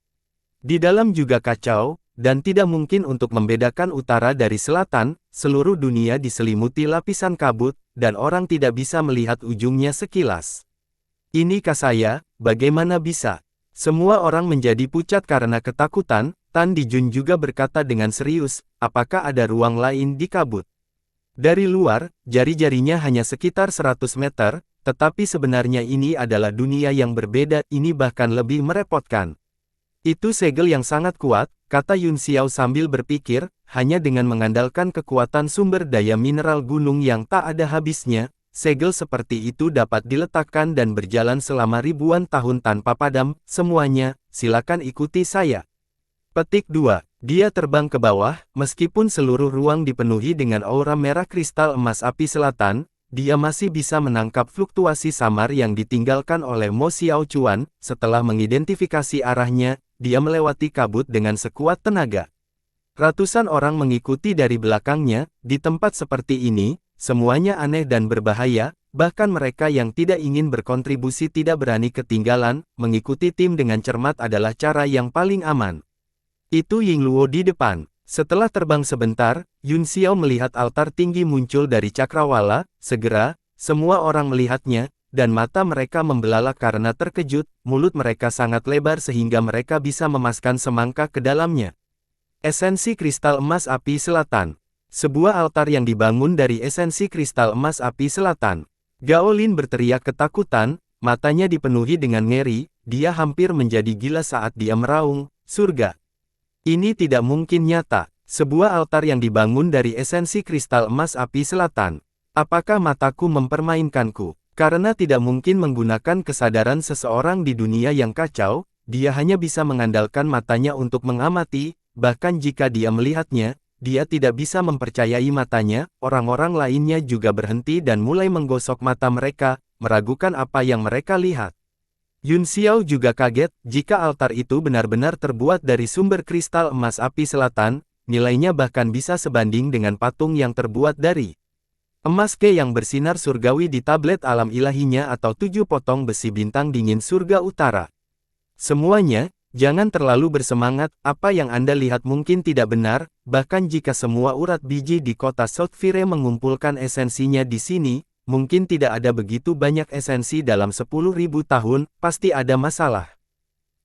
Di dalam juga kacau, dan tidak mungkin untuk membedakan utara dari selatan, seluruh dunia diselimuti lapisan kabut, dan orang tidak bisa melihat ujungnya sekilas. Ini saya, bagaimana bisa? Semua orang menjadi pucat karena ketakutan. Tan Dijun juga berkata dengan serius, apakah ada ruang lain di kabut? Dari luar, jari-jarinya hanya sekitar 100 meter, tetapi sebenarnya ini adalah dunia yang berbeda, ini bahkan lebih merepotkan. Itu segel yang sangat kuat, kata Yun Xiao sambil berpikir, hanya dengan mengandalkan kekuatan sumber daya mineral gunung yang tak ada habisnya, segel seperti itu dapat diletakkan dan berjalan selama ribuan tahun tanpa padam. Semuanya, silakan ikuti saya. Petik 2. Dia terbang ke bawah, meskipun seluruh ruang dipenuhi dengan aura merah kristal emas api selatan, dia masih bisa menangkap fluktuasi samar yang ditinggalkan oleh Mo Xiao Chuan. Setelah mengidentifikasi arahnya, dia melewati kabut dengan sekuat tenaga. Ratusan orang mengikuti dari belakangnya. Di tempat seperti ini, semuanya aneh dan berbahaya, bahkan mereka yang tidak ingin berkontribusi tidak berani ketinggalan. Mengikuti tim dengan cermat adalah cara yang paling aman. Itu Ying Luo di depan. Setelah terbang sebentar, Yun Xiao melihat altar tinggi muncul dari cakrawala. Segera, semua orang melihatnya, dan mata mereka membelalak karena terkejut. Mulut mereka sangat lebar sehingga mereka bisa memaskan semangka ke dalamnya. Esensi kristal emas api selatan. Sebuah altar yang dibangun dari esensi kristal emas api selatan. Gao Lin berteriak ketakutan, matanya dipenuhi dengan ngeri, dia hampir menjadi gila saat dia meraung, surga. Ini tidak mungkin nyata. Sebuah altar yang dibangun dari esensi kristal emas api selatan. Apakah mataku mempermainkanku? Karena tidak mungkin menggunakan kesadaran seseorang di dunia yang kacau, dia hanya bisa mengandalkan matanya untuk mengamati, bahkan jika dia melihatnya, dia tidak bisa mempercayai matanya. Orang-orang lainnya juga berhenti dan mulai menggosok mata mereka, meragukan apa yang mereka lihat. Yun Xiao juga kaget, jika altar itu benar-benar terbuat dari sumber kristal emas api selatan, nilainya bahkan bisa sebanding dengan patung yang terbuat dari emas ke yang bersinar surgawi di tablet alam ilahinya atau 7 potong besi bintang dingin surga utara. Semuanya, jangan terlalu bersemangat, apa yang Anda lihat mungkin tidak benar, bahkan jika semua urat biji di kota South Fire mengumpulkan esensinya di sini, mungkin tidak ada begitu banyak esensi dalam 10.000 tahun, pasti ada masalah.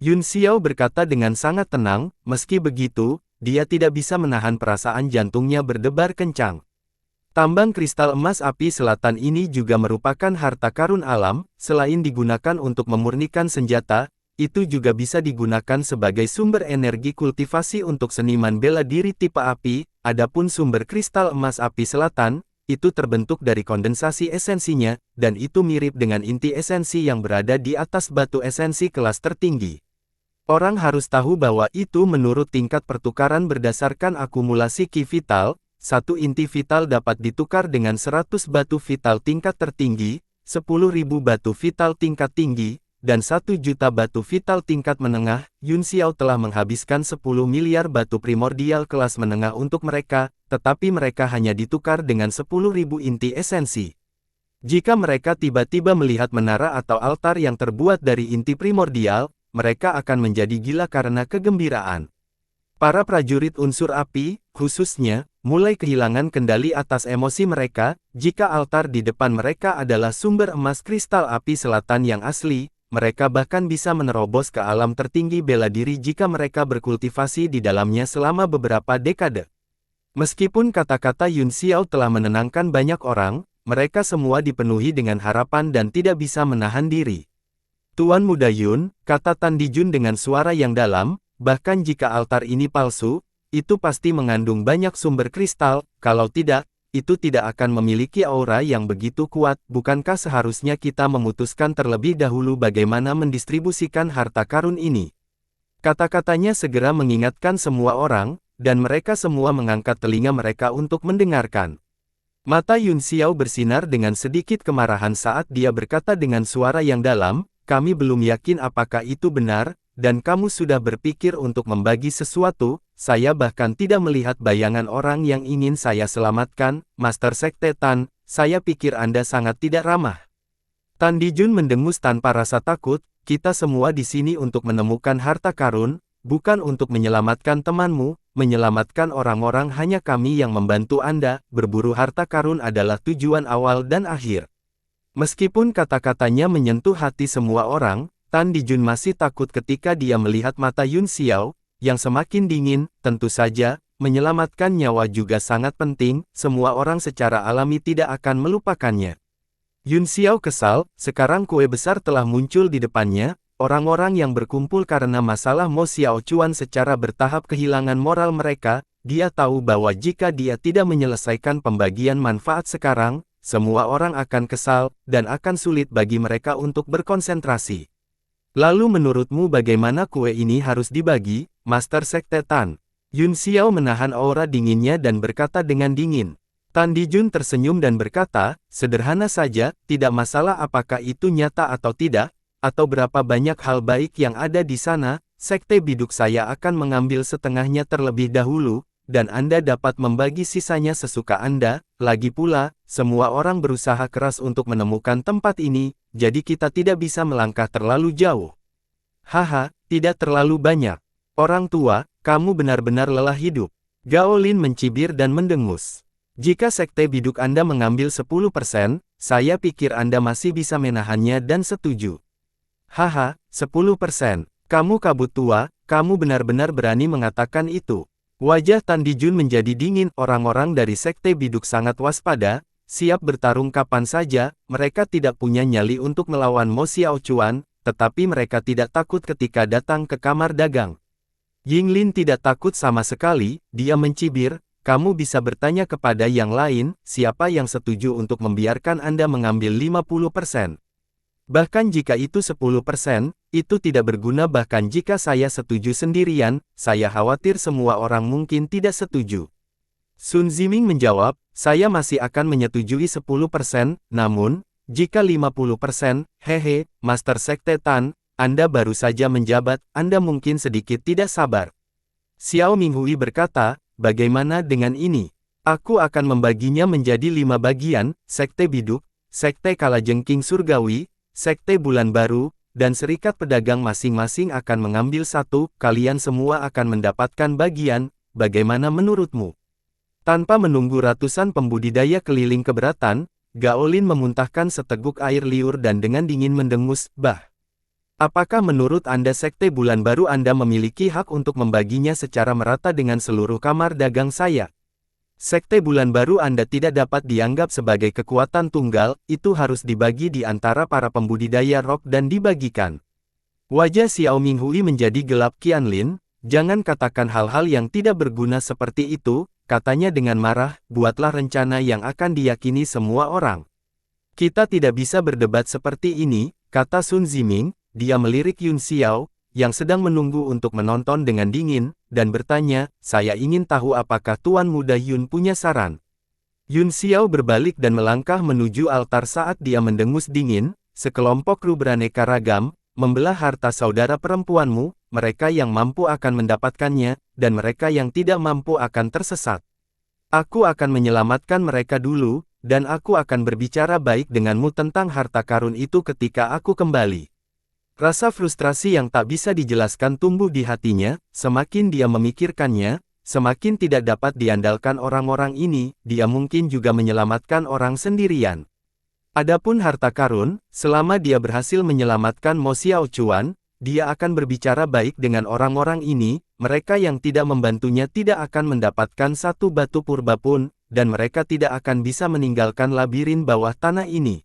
Yun Xiao berkata dengan sangat tenang, meski begitu, dia tidak bisa menahan perasaan jantungnya berdebar kencang. Tambang kristal emas api selatan ini juga merupakan harta karun alam, selain digunakan untuk memurnikan senjata, itu juga bisa digunakan sebagai sumber energi kultivasi untuk seniman bela diri tipe api. Adapun sumber kristal emas api selatan, itu terbentuk dari kondensasi esensinya, dan itu mirip dengan inti esensi yang berada di atas batu esensi kelas tertinggi. Orang harus tahu bahwa itu menurut tingkat pertukaran berdasarkan akumulasi ki vital, satu inti vital dapat ditukar dengan 100 batu vital tingkat tertinggi, 10.000 batu vital tingkat tinggi, dan 1 juta batu vital tingkat menengah. Yun Xiao telah menghabiskan 10 miliar batu primordial kelas menengah untuk mereka, tetapi mereka hanya ditukar dengan 10.000 inti esensi. Jika mereka tiba-tiba melihat menara atau altar yang terbuat dari inti primordial, mereka akan menjadi gila karena kegembiraan. Para prajurit unsur api, khususnya, mulai kehilangan kendali atas emosi mereka. Jika altar di depan mereka adalah sumber emas kristal api selatan yang asli, mereka bahkan bisa menerobos ke alam tertinggi bela diri jika mereka berkultivasi di dalamnya selama beberapa dekade. Meskipun kata-kata Yun Xiao telah menenangkan banyak orang, mereka semua dipenuhi dengan harapan dan tidak bisa menahan diri. Tuan Muda Yun, kata Tan Dijun dengan suara yang dalam, bahkan jika altar ini palsu, itu pasti mengandung banyak sumber kristal. Kalau tidak, itu tidak akan memiliki aura yang begitu kuat. Bukankah seharusnya kita memutuskan terlebih dahulu bagaimana mendistribusikan harta karun ini? Kata-katanya segera mengingatkan semua orang, dan mereka semua mengangkat telinga mereka untuk mendengarkan. Mata Yun Xiao bersinar dengan sedikit kemarahan saat dia berkata dengan suara yang dalam, kami belum yakin apakah itu benar, dan kamu sudah berpikir untuk membagi sesuatu. Saya bahkan tidak melihat bayangan orang yang ingin saya selamatkan, Master Sekte Tan. Saya pikir Anda sangat tidak ramah. Tan Dijun mendengus tanpa rasa takut. Kita semua di sini untuk menemukan harta karun, bukan untuk menyelamatkan temanmu. Menyelamatkan orang-orang hanya kami yang membantu Anda. Berburu harta karun adalah tujuan awal dan akhir. Meskipun kata-katanya menyentuh hati semua orang, Tan Dijun masih takut ketika dia melihat mata Yun Xiao, yang semakin dingin. Tentu saja, menyelamatkan nyawa juga sangat penting, semua orang secara alami tidak akan melupakannya. Yun Xiao kesal, sekarang kue besar telah muncul di depannya, orang-orang yang berkumpul karena masalah Mo Xiao Chuan secara bertahap kehilangan moral mereka. Dia tahu bahwa jika dia tidak menyelesaikan pembagian manfaat sekarang, semua orang akan kesal, dan akan sulit bagi mereka untuk berkonsentrasi. Lalu menurutmu bagaimana kue ini harus dibagi, Master Sekte Tan? Yun Xiao menahan aura dinginnya dan berkata dengan dingin. Tan Dijun tersenyum dan berkata, sederhana saja, tidak masalah apakah itu nyata atau tidak, atau berapa banyak hal baik yang ada di sana, Sekte Biduk saya akan mengambil setengahnya terlebih dahulu, dan Anda dapat membagi sisanya sesuka Anda. Lagi pula, semua orang berusaha keras untuk menemukan tempat ini, jadi kita tidak bisa melangkah terlalu jauh. Haha, tidak terlalu banyak. Orang tua, kamu benar-benar lelah hidup. Gao Lin mencibir dan mendengus. Jika Sekte Biduk Anda mengambil 10%, saya pikir Anda masih bisa menahannya dan setuju. Haha, 10%. Kamu kabut tua, kamu benar-benar berani mengatakan itu. Wajah Tan Dijun menjadi dingin. Orang-orang dari Sekte Biduk sangat waspada, siap bertarung kapan saja. Mereka tidak punya nyali untuk melawan Mo Xiao Chuan, tetapi mereka tidak takut ketika datang ke kamar dagang. Yinglin tidak takut sama sekali, dia mencibir, kamu bisa bertanya kepada yang lain, siapa yang setuju untuk membiarkan Anda mengambil 50%. Bahkan jika itu 10%, itu tidak berguna. Bahkan jika saya setuju sendirian, saya khawatir semua orang mungkin tidak setuju. Sun Ziming menjawab, saya masih akan menyetujui 10%, namun, jika 50%, hehe, Master Sekte Tan, Anda baru saja menjabat, Anda mungkin sedikit tidak sabar. Xiao Minghui berkata, bagaimana dengan ini? Aku akan membaginya menjadi 5 bagian, Sekte Biduk, Sekte Kalajengking Surgawi, Sekte Bulan Baru, dan Serikat Pedagang masing-masing akan mengambil 1, kalian semua akan mendapatkan bagian, bagaimana menurutmu? Tanpa menunggu ratusan pembudidaya keliling keberatan, Gao Lin memuntahkan seteguk air liur dan dengan dingin mendengus, bah. Apakah menurut Anda Sekte Bulan Baru Anda memiliki hak untuk membaginya secara merata dengan seluruh kamar dagang saya? Sekte Bulan Baru Anda tidak dapat dianggap sebagai kekuatan tunggal, itu harus dibagi di antara para pembudidaya rok dan dibagikan. Wajah Xiao Minghui menjadi gelap. Qianlin, jangan katakan hal-hal yang tidak berguna seperti itu, katanya dengan marah, buatlah rencana yang akan diyakini semua orang. Kita tidak bisa berdebat seperti ini, kata Sun Ziming, dia melirik Yun Xiao, yang sedang menunggu untuk menonton dengan dingin, dan bertanya, saya ingin tahu apakah Tuan Muda Yun punya saran. Yun Xiao berbalik dan melangkah menuju altar saat dia mendengus dingin, sekelompok kru beraneka ragam, membelah harta saudara perempuanmu, mereka yang mampu akan mendapatkannya, dan mereka yang tidak mampu akan tersesat. Aku akan menyelamatkan mereka dulu, dan aku akan berbicara baik denganmu tentang harta karun itu ketika aku kembali. Rasa frustrasi yang tak bisa dijelaskan tumbuh di hatinya, semakin dia memikirkannya, semakin tidak dapat diandalkan orang-orang ini, dia mungkin juga menyelamatkan orang sendirian. Adapun harta karun, selama dia berhasil menyelamatkan Mo Xiaochuan, dia akan berbicara baik dengan orang-orang ini, mereka yang tidak membantunya tidak akan mendapatkan satu batu purba pun, dan mereka tidak akan bisa meninggalkan labirin bawah tanah ini.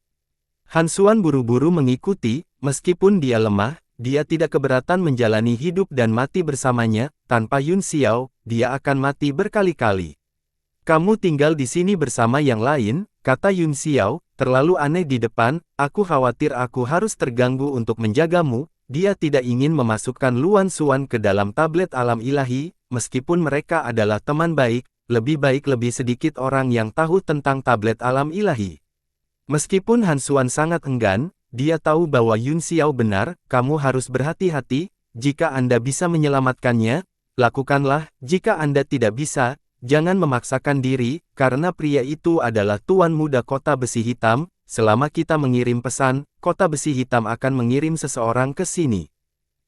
Han Xuan buru-buru mengikuti, meskipun dia lemah, dia tidak keberatan menjalani hidup dan mati bersamanya, tanpa Yun Xiao, dia akan mati berkali-kali. Kamu tinggal di sini bersama yang lain, kata Yun Xiao, terlalu aneh di depan, aku khawatir aku harus terganggu untuk menjagamu. Dia tidak ingin memasukkan Luan Xuan ke dalam tablet alam ilahi, meskipun mereka adalah teman baik, lebih baik lebih sedikit orang yang tahu tentang tablet alam ilahi. Meskipun Han Xuan sangat enggan, dia tahu bahwa Yun Xiao benar, kamu harus berhati-hati, jika Anda bisa menyelamatkannya, lakukanlah, jika Anda tidak bisa, jangan memaksakan diri, karena pria itu adalah Tuan Muda Kota Besi Hitam. Selama kita mengirim pesan, Kota Besi Hitam akan mengirim seseorang ke sini.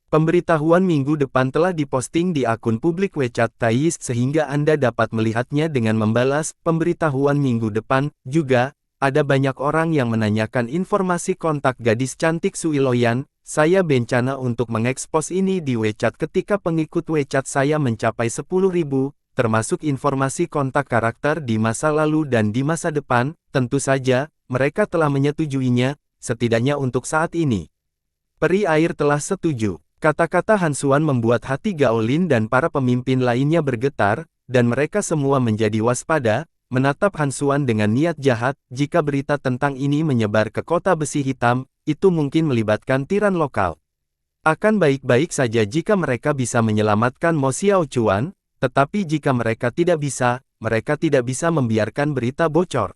Pemberitahuan minggu depan telah diposting di akun publik WeChat Thais sehingga Anda dapat melihatnya dengan membalas pemberitahuan minggu depan. Juga, ada banyak orang yang menanyakan informasi kontak gadis cantik Sui Loyan. Saya berencana untuk mengekspos ini di WeChat ketika pengikut WeChat saya mencapai 10.000, termasuk informasi kontak karakter di masa lalu dan di masa depan. Tentu saja, mereka telah menyetujuinya, setidaknya untuk saat ini. Peri air telah setuju. Kata-kata Han Xuan membuat hati Gao Lin dan para pemimpin lainnya bergetar, dan mereka semua menjadi waspada, menatap Han Xuan dengan niat jahat. Jika berita tentang ini menyebar ke Kota Besi Hitam, itu mungkin melibatkan tiran lokal. Akan baik-baik saja jika mereka bisa menyelamatkan Mo Xiaochuan, tetapi jika mereka tidak bisa membiarkan berita bocor.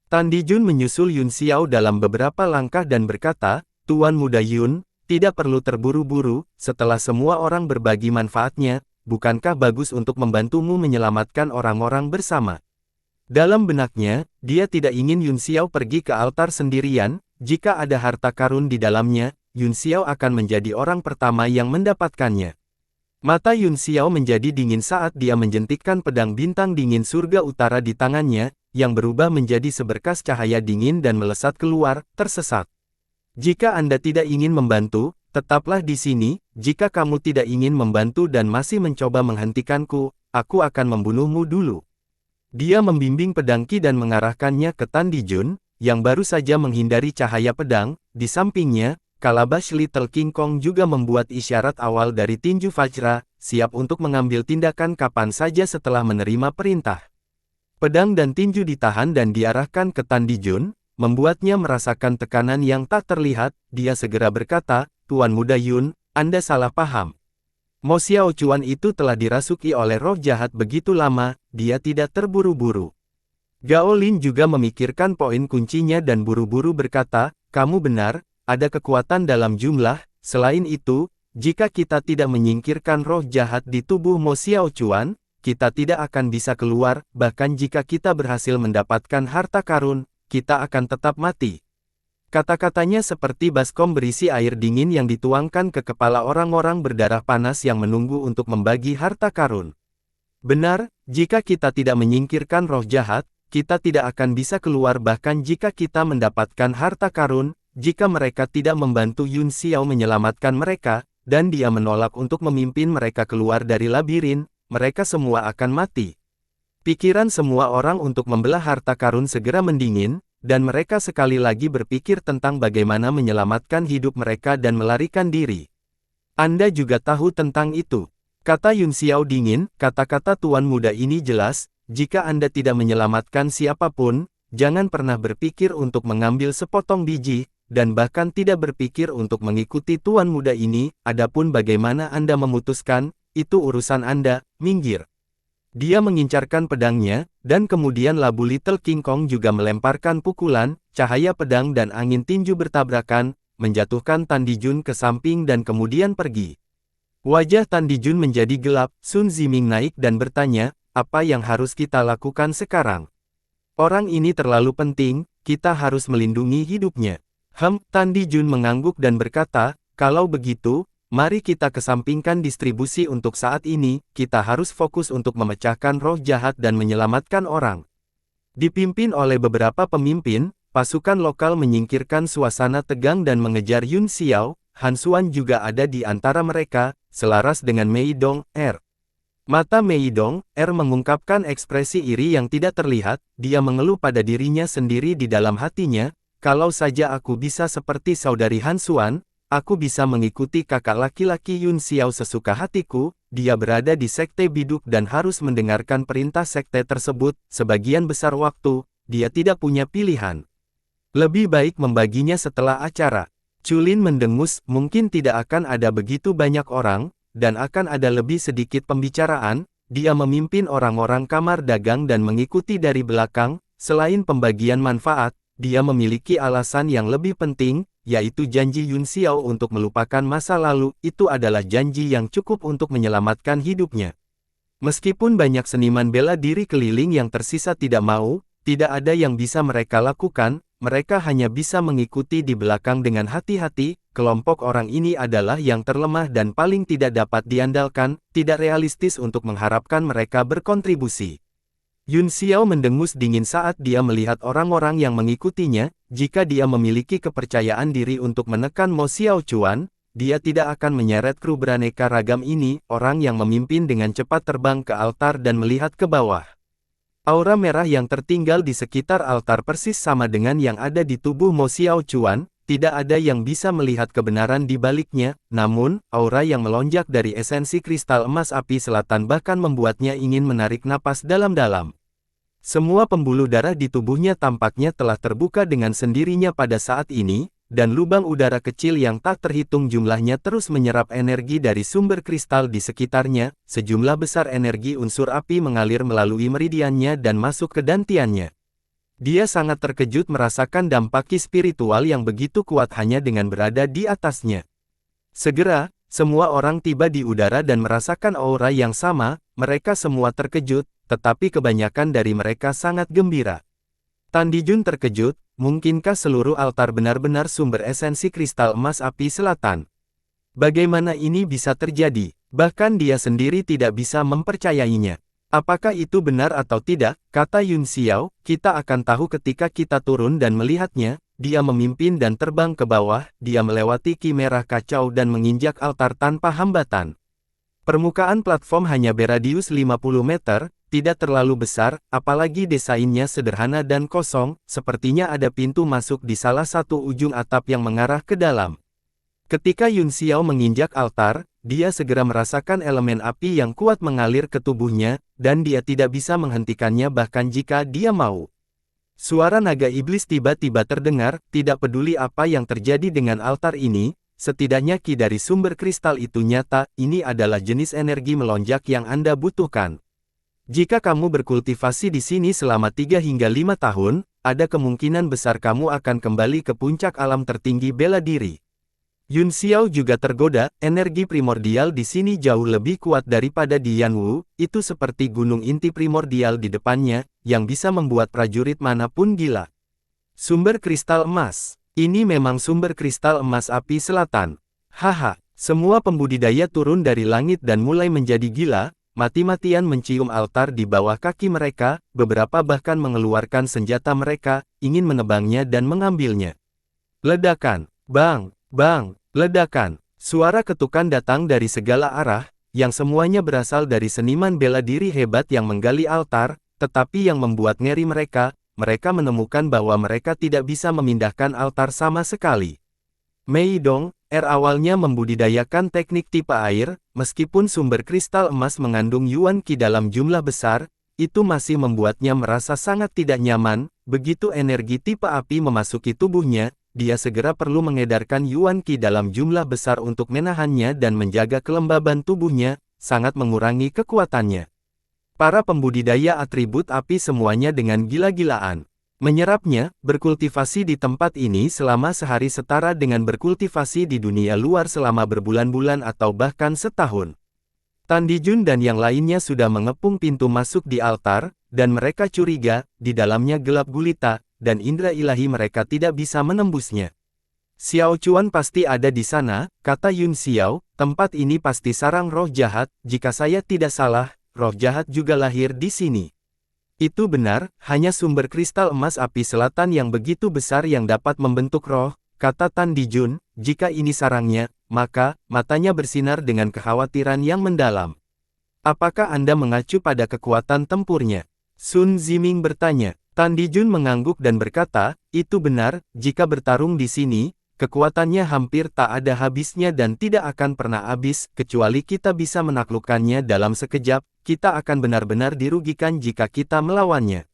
Tan Dijun menyusul Yun Xiao dalam beberapa langkah dan berkata, Tuan Muda Yun, tidak perlu terburu-buru, setelah semua orang berbagi manfaatnya, bukankah bagus untuk membantumu menyelamatkan orang-orang bersama? Dalam benaknya, dia tidak ingin Yun Xiao pergi ke altar sendirian, jika ada harta karun di dalamnya, Yun Xiao akan menjadi orang pertama yang mendapatkannya. Mata Yun Xiao menjadi dingin saat dia menjentikkan pedang bintang dingin surga utara di tangannya, yang berubah menjadi seberkas cahaya dingin dan melesat keluar, tersesat. Jika Anda tidak ingin membantu, tetaplah di sini. Jika kamu tidak ingin membantu dan masih mencoba menghentikanku, aku akan membunuhmu dulu. Dia membimbing pedang Qi dan mengarahkannya ke Tan Dijun, yang baru saja menghindari cahaya pedang. Di sampingnya, Kalabash Little King Kong juga membuat isyarat awal dari tinju Vajra, siap untuk mengambil tindakan kapan saja setelah menerima perintah. Pedang dan tinju ditahan dan diarahkan ke Tan Dijun, membuatnya merasakan tekanan yang tak terlihat. Dia segera berkata, Tuan Muda Yun, Anda salah paham. Mo Xiaochuan itu telah dirasuki oleh roh jahat begitu lama, dia tidak terburu-buru. Gao Lin juga memikirkan poin kuncinya dan buru-buru berkata, kamu benar, ada kekuatan dalam jumlah. Selain itu, jika kita tidak menyingkirkan roh jahat di tubuh Mo Xiaochuan, kita tidak akan bisa keluar. Bahkan jika kita berhasil mendapatkan harta karun, kita akan tetap mati. Kata-katanya seperti baskom berisi air dingin yang dituangkan ke kepala orang-orang berdarah panas yang menunggu untuk membagi harta karun. Benar, jika kita tidak menyingkirkan roh jahat, kita tidak akan bisa keluar. Bahkan jika kita mendapatkan harta karun, jika mereka tidak membantu Yun Xiao menyelamatkan mereka, dan dia menolak untuk memimpin mereka keluar dari labirin, mereka semua akan mati. Pikiran semua orang untuk membelah harta karun segera mendingin, dan mereka sekali lagi berpikir tentang bagaimana menyelamatkan hidup mereka dan melarikan diri. Anda juga tahu tentang itu, kata Yun Xiao dingin. Kata-kata Tuan Muda ini jelas, jika Anda tidak menyelamatkan siapapun, jangan pernah berpikir untuk mengambil sepotong biji, dan bahkan tidak berpikir untuk mengikuti Tuan Muda ini. Adapun bagaimana Anda memutuskan, itu urusan Anda, minggir. Dia mengincarkan pedangnya, dan kemudian labu Little King Kong juga melemparkan pukulan, cahaya pedang dan angin tinju bertabrakan, menjatuhkan Tan Dijun ke samping dan kemudian pergi. Wajah Tan Dijun menjadi gelap, Sun Ziming naik dan bertanya, apa yang harus kita lakukan sekarang? Orang ini terlalu penting, kita harus melindungi hidupnya. Tan Dijun mengangguk dan berkata, kalau begitu, mari kita kesampingkan distribusi untuk saat ini, kita harus fokus untuk memecahkan roh jahat dan menyelamatkan orang. Dipimpin oleh beberapa pemimpin, pasukan lokal menyingkirkan suasana tegang dan mengejar Yun Xiao. Han Xuan juga ada di antara mereka, selaras dengan Mei Dong, R. Mata Mei Dong, R mengungkapkan ekspresi iri yang tidak terlihat, dia mengeluh pada dirinya sendiri di dalam hatinya, kalau saja aku bisa seperti saudari Han Xuan, aku bisa mengikuti kakak laki-laki Yun Xiao sesuka hatiku, dia berada di sekte biduk dan harus mendengarkan perintah sekte tersebut, sebagian besar waktu, dia tidak punya pilihan. Lebih baik membaginya setelah acara. Culin mendengus, mungkin tidak akan ada begitu banyak orang, dan akan ada lebih sedikit pembicaraan, dia memimpin orang-orang kamar dagang dan mengikuti dari belakang, selain pembagian manfaat, dia memiliki alasan yang lebih penting, yaitu janji Yun Xiao untuk melupakan masa lalu, itu adalah janji yang cukup untuk menyelamatkan hidupnya. Meskipun banyak seniman bela diri keliling yang tersisa tidak mau, tidak ada yang bisa mereka lakukan, mereka hanya bisa mengikuti di belakang dengan hati-hati, kelompok orang ini adalah yang terlemah dan paling tidak dapat diandalkan, tidak realistis untuk mengharapkan mereka berkontribusi. Yun Xiao mendengus dingin saat dia melihat orang-orang yang mengikutinya, jika dia memiliki kepercayaan diri untuk menekan Mo Xiaochuan, dia tidak akan menyeret kru beraneka ragam ini, orang yang memimpin dengan cepat terbang ke altar dan melihat ke bawah. Aura merah yang tertinggal di sekitar altar persis sama dengan yang ada di tubuh Mo Xiaochuan, tidak ada yang bisa melihat kebenaran di baliknya, namun, aura yang melonjak dari esensi kristal emas api selatan bahkan membuatnya ingin menarik napas dalam-dalam. Semua pembuluh darah di tubuhnya tampaknya telah terbuka dengan sendirinya pada saat ini, dan lubang udara kecil yang tak terhitung jumlahnya terus menyerap energi dari sumber kristal di sekitarnya, sejumlah besar energi unsur api mengalir melalui meridiannya dan masuk ke dantiannya. Dia sangat terkejut merasakan dampak spiritual yang begitu kuat hanya dengan berada di atasnya. Segera, semua orang tiba di udara dan merasakan aura yang sama, mereka semua terkejut, tetapi kebanyakan dari mereka sangat gembira. Tan Dijun terkejut, mungkinkah seluruh altar benar-benar sumber esensi kristal emas api selatan? Bagaimana ini bisa terjadi? Bahkan dia sendiri tidak bisa mempercayainya. Apakah itu benar atau tidak, kata Yun Xiao, kita akan tahu ketika kita turun dan melihatnya. Dia memimpin dan terbang ke bawah, dia melewati ki merah kacau dan menginjak altar tanpa hambatan. Permukaan platform hanya beradius 50 meter, tidak terlalu besar, apalagi desainnya sederhana dan kosong, sepertinya ada pintu masuk di salah satu ujung atap yang mengarah ke dalam. Ketika Yun Xiao menginjak altar, dia segera merasakan elemen api yang kuat mengalir ke tubuhnya, dan dia tidak bisa menghentikannya bahkan jika dia mau. Suara naga iblis tiba-tiba terdengar, tidak peduli apa yang terjadi dengan altar ini, setidaknya ki dari sumber kristal itu nyata, ini adalah jenis energi melonjak yang Anda butuhkan. Jika kamu berkultivasi di sini selama 3 hingga 5 tahun, ada kemungkinan besar kamu akan kembali ke puncak alam tertinggi bela diri. Yun Xiao juga tergoda, energi primordial di sini jauh lebih kuat daripada di Yanwu, itu seperti gunung inti primordial di depannya, yang bisa membuat prajurit manapun gila. Sumber kristal emas. Ini memang sumber kristal emas api selatan. Haha, semua pembudidaya turun dari langit dan mulai menjadi gila, mati-matian mencium altar di bawah kaki mereka, beberapa bahkan mengeluarkan senjata mereka, ingin menebangnya dan mengambilnya. Ledakan, bang, bang. Ledakan, suara ketukan datang dari segala arah, yang semuanya berasal dari seniman bela diri hebat yang menggali altar, tetapi yang membuat ngeri mereka menemukan bahwa mereka tidak bisa memindahkan altar sama sekali. Mei Dong, awalnya membudidayakan teknik tipe air, meskipun sumber kristal emas mengandung yuan qi dalam jumlah besar, itu masih membuatnya merasa sangat tidak nyaman, begitu energi tipe api memasuki tubuhnya. Dia segera perlu mengedarkan yuan qi dalam jumlah besar untuk menahannya dan menjaga kelembaban tubuhnya, sangat mengurangi kekuatannya. Para pembudidaya atribut api semuanya dengan gila-gilaan. Menyerapnya, berkultivasi di tempat ini selama sehari setara dengan berkultivasi di dunia luar selama berbulan-bulan atau bahkan setahun. Tan Dijun dan yang lainnya sudah mengepung pintu masuk di altar, dan mereka curiga, di dalamnya gelap gulita, dan indera ilahi mereka tidak bisa menembusnya. Xiao Chuan pasti ada di sana, kata Yun Xiao, tempat ini pasti sarang roh jahat, jika saya tidak salah, roh jahat juga lahir di sini. Itu benar, hanya sumber kristal emas api selatan yang begitu besar yang dapat membentuk roh, kata Tan Dijun, jika ini sarangnya, maka, matanya bersinar dengan kekhawatiran yang mendalam. Apakah Anda mengacu pada kekuatan tempurnya? Sun Ziming bertanya. Tan Dijun mengangguk dan berkata, itu benar, jika bertarung di sini, kekuatannya hampir tak ada habisnya dan tidak akan pernah habis, kecuali kita bisa menaklukkannya dalam sekejap, kita akan benar-benar dirugikan jika kita melawannya.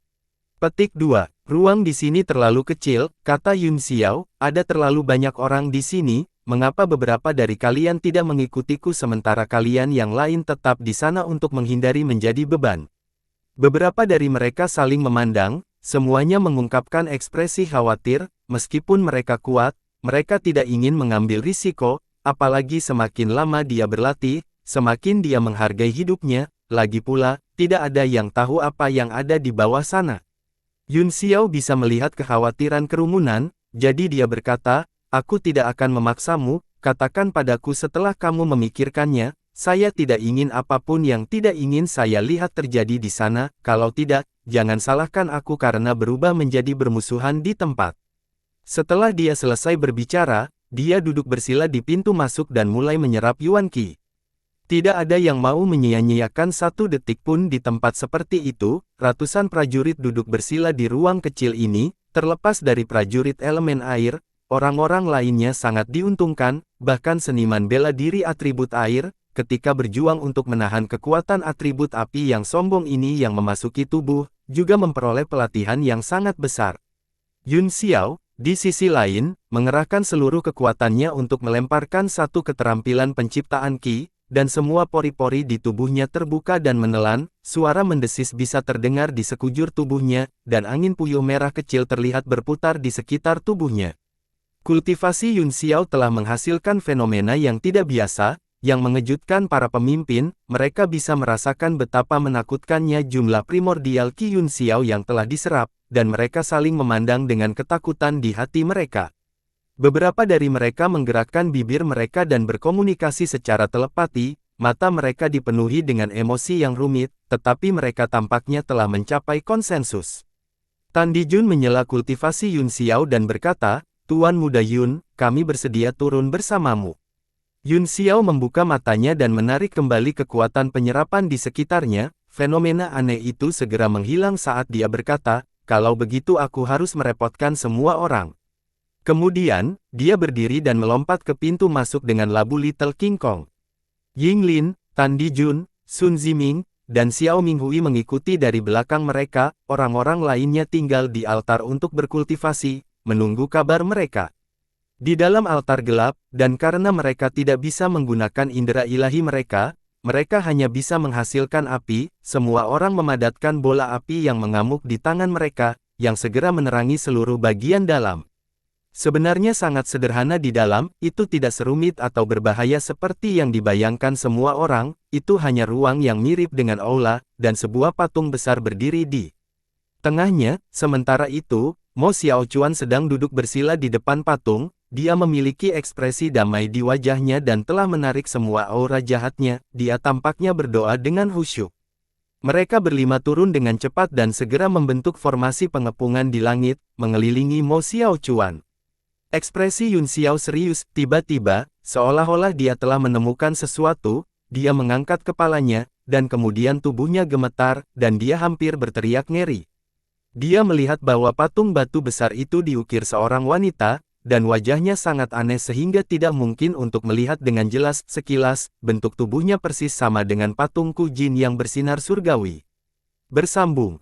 Petik 2. Ruang di sini terlalu kecil, kata Yun Xiao, ada terlalu banyak orang di sini, mengapa beberapa dari kalian tidak mengikutiku sementara kalian yang lain tetap di sana untuk menghindari menjadi beban? Beberapa dari mereka saling memandang, semuanya mengungkapkan ekspresi khawatir, meskipun mereka kuat, mereka tidak ingin mengambil risiko, apalagi semakin lama dia berlatih, semakin dia menghargai hidupnya, lagi pula, tidak ada yang tahu apa yang ada di bawah sana. Yun Xiao bisa melihat kekhawatiran kerumunan, jadi dia berkata, aku tidak akan memaksamu, katakan padaku setelah kamu memikirkannya, saya tidak ingin apapun yang tidak ingin saya lihat terjadi di sana, kalau tidak, jangan salahkan aku karena berubah menjadi bermusuhan di tempat. Setelah dia selesai berbicara, dia duduk bersila di pintu masuk dan mulai menyerap Yuan Qi. Tidak ada yang mau menyia-nyiakan satu detik pun di tempat seperti itu, ratusan prajurit duduk bersila di ruang kecil ini, terlepas dari prajurit elemen air, orang-orang lainnya sangat diuntungkan, bahkan seniman bela diri atribut air, ketika berjuang untuk menahan kekuatan atribut api yang sombong ini yang memasuki tubuh, juga memperoleh pelatihan yang sangat besar. Yun Xiao, di sisi lain, mengerahkan seluruh kekuatannya untuk melemparkan satu keterampilan penciptaan Qi, dan semua pori-pori di tubuhnya terbuka dan menelan, suara mendesis bisa terdengar di sekujur tubuhnya, dan angin puyuh merah kecil terlihat berputar di sekitar tubuhnya. Kultivasi Yun Xiao telah menghasilkan fenomena yang tidak biasa, yang mengejutkan para pemimpin, mereka bisa merasakan betapa menakutkannya jumlah primordial Qi Yun Xiao yang telah diserap, dan mereka saling memandang dengan ketakutan di hati mereka. Beberapa dari mereka menggerakkan bibir mereka dan berkomunikasi secara telepati, mata mereka dipenuhi dengan emosi yang rumit, tetapi mereka tampaknya telah mencapai konsensus. Tan Dijun menyela kultivasi Yun Xiao dan berkata, Tuan Muda Yun, kami bersedia turun bersamamu. Yun Xiao membuka matanya dan menarik kembali kekuatan penyerapan di sekitarnya, fenomena aneh itu segera menghilang saat dia berkata, kalau begitu aku harus merepotkan semua orang. Kemudian, dia berdiri dan melompat ke pintu masuk dengan labu Little King Kong. Yinglin, Tan Dijun, Sun Ziming, dan Xiao Minghui mengikuti dari belakang mereka, orang-orang lainnya tinggal di altar untuk berkultivasi, menunggu kabar mereka. Di dalam altar gelap, dan karena mereka tidak bisa menggunakan indera ilahi mereka, mereka hanya bisa menghasilkan api, semua orang memadatkan bola api yang mengamuk di tangan mereka, yang segera menerangi seluruh bagian dalam. Sebenarnya sangat sederhana di dalam, itu tidak serumit atau berbahaya seperti yang dibayangkan semua orang, itu hanya ruang yang mirip dengan aula, dan sebuah patung besar berdiri di tengahnya. Sementara itu, Mo Xiaochuan sedang duduk bersila di depan patung, dia memiliki ekspresi damai di wajahnya dan telah menarik semua aura jahatnya, dia tampaknya berdoa dengan khusyuk. Mereka berlima turun dengan cepat dan segera membentuk formasi pengepungan di langit, mengelilingi Mo Xiaochuan. Ekspresi Yun Xiao serius, tiba-tiba, seolah-olah dia telah menemukan sesuatu, dia mengangkat kepalanya, dan kemudian tubuhnya gemetar, dan dia hampir berteriak ngeri. Dia melihat bahwa patung batu besar itu diukir seorang wanita, dan wajahnya sangat aneh sehingga tidak mungkin untuk melihat dengan jelas. Sekilas, bentuk tubuhnya persis sama dengan patung Ku Jin yang bersinar surgawi. Bersambung.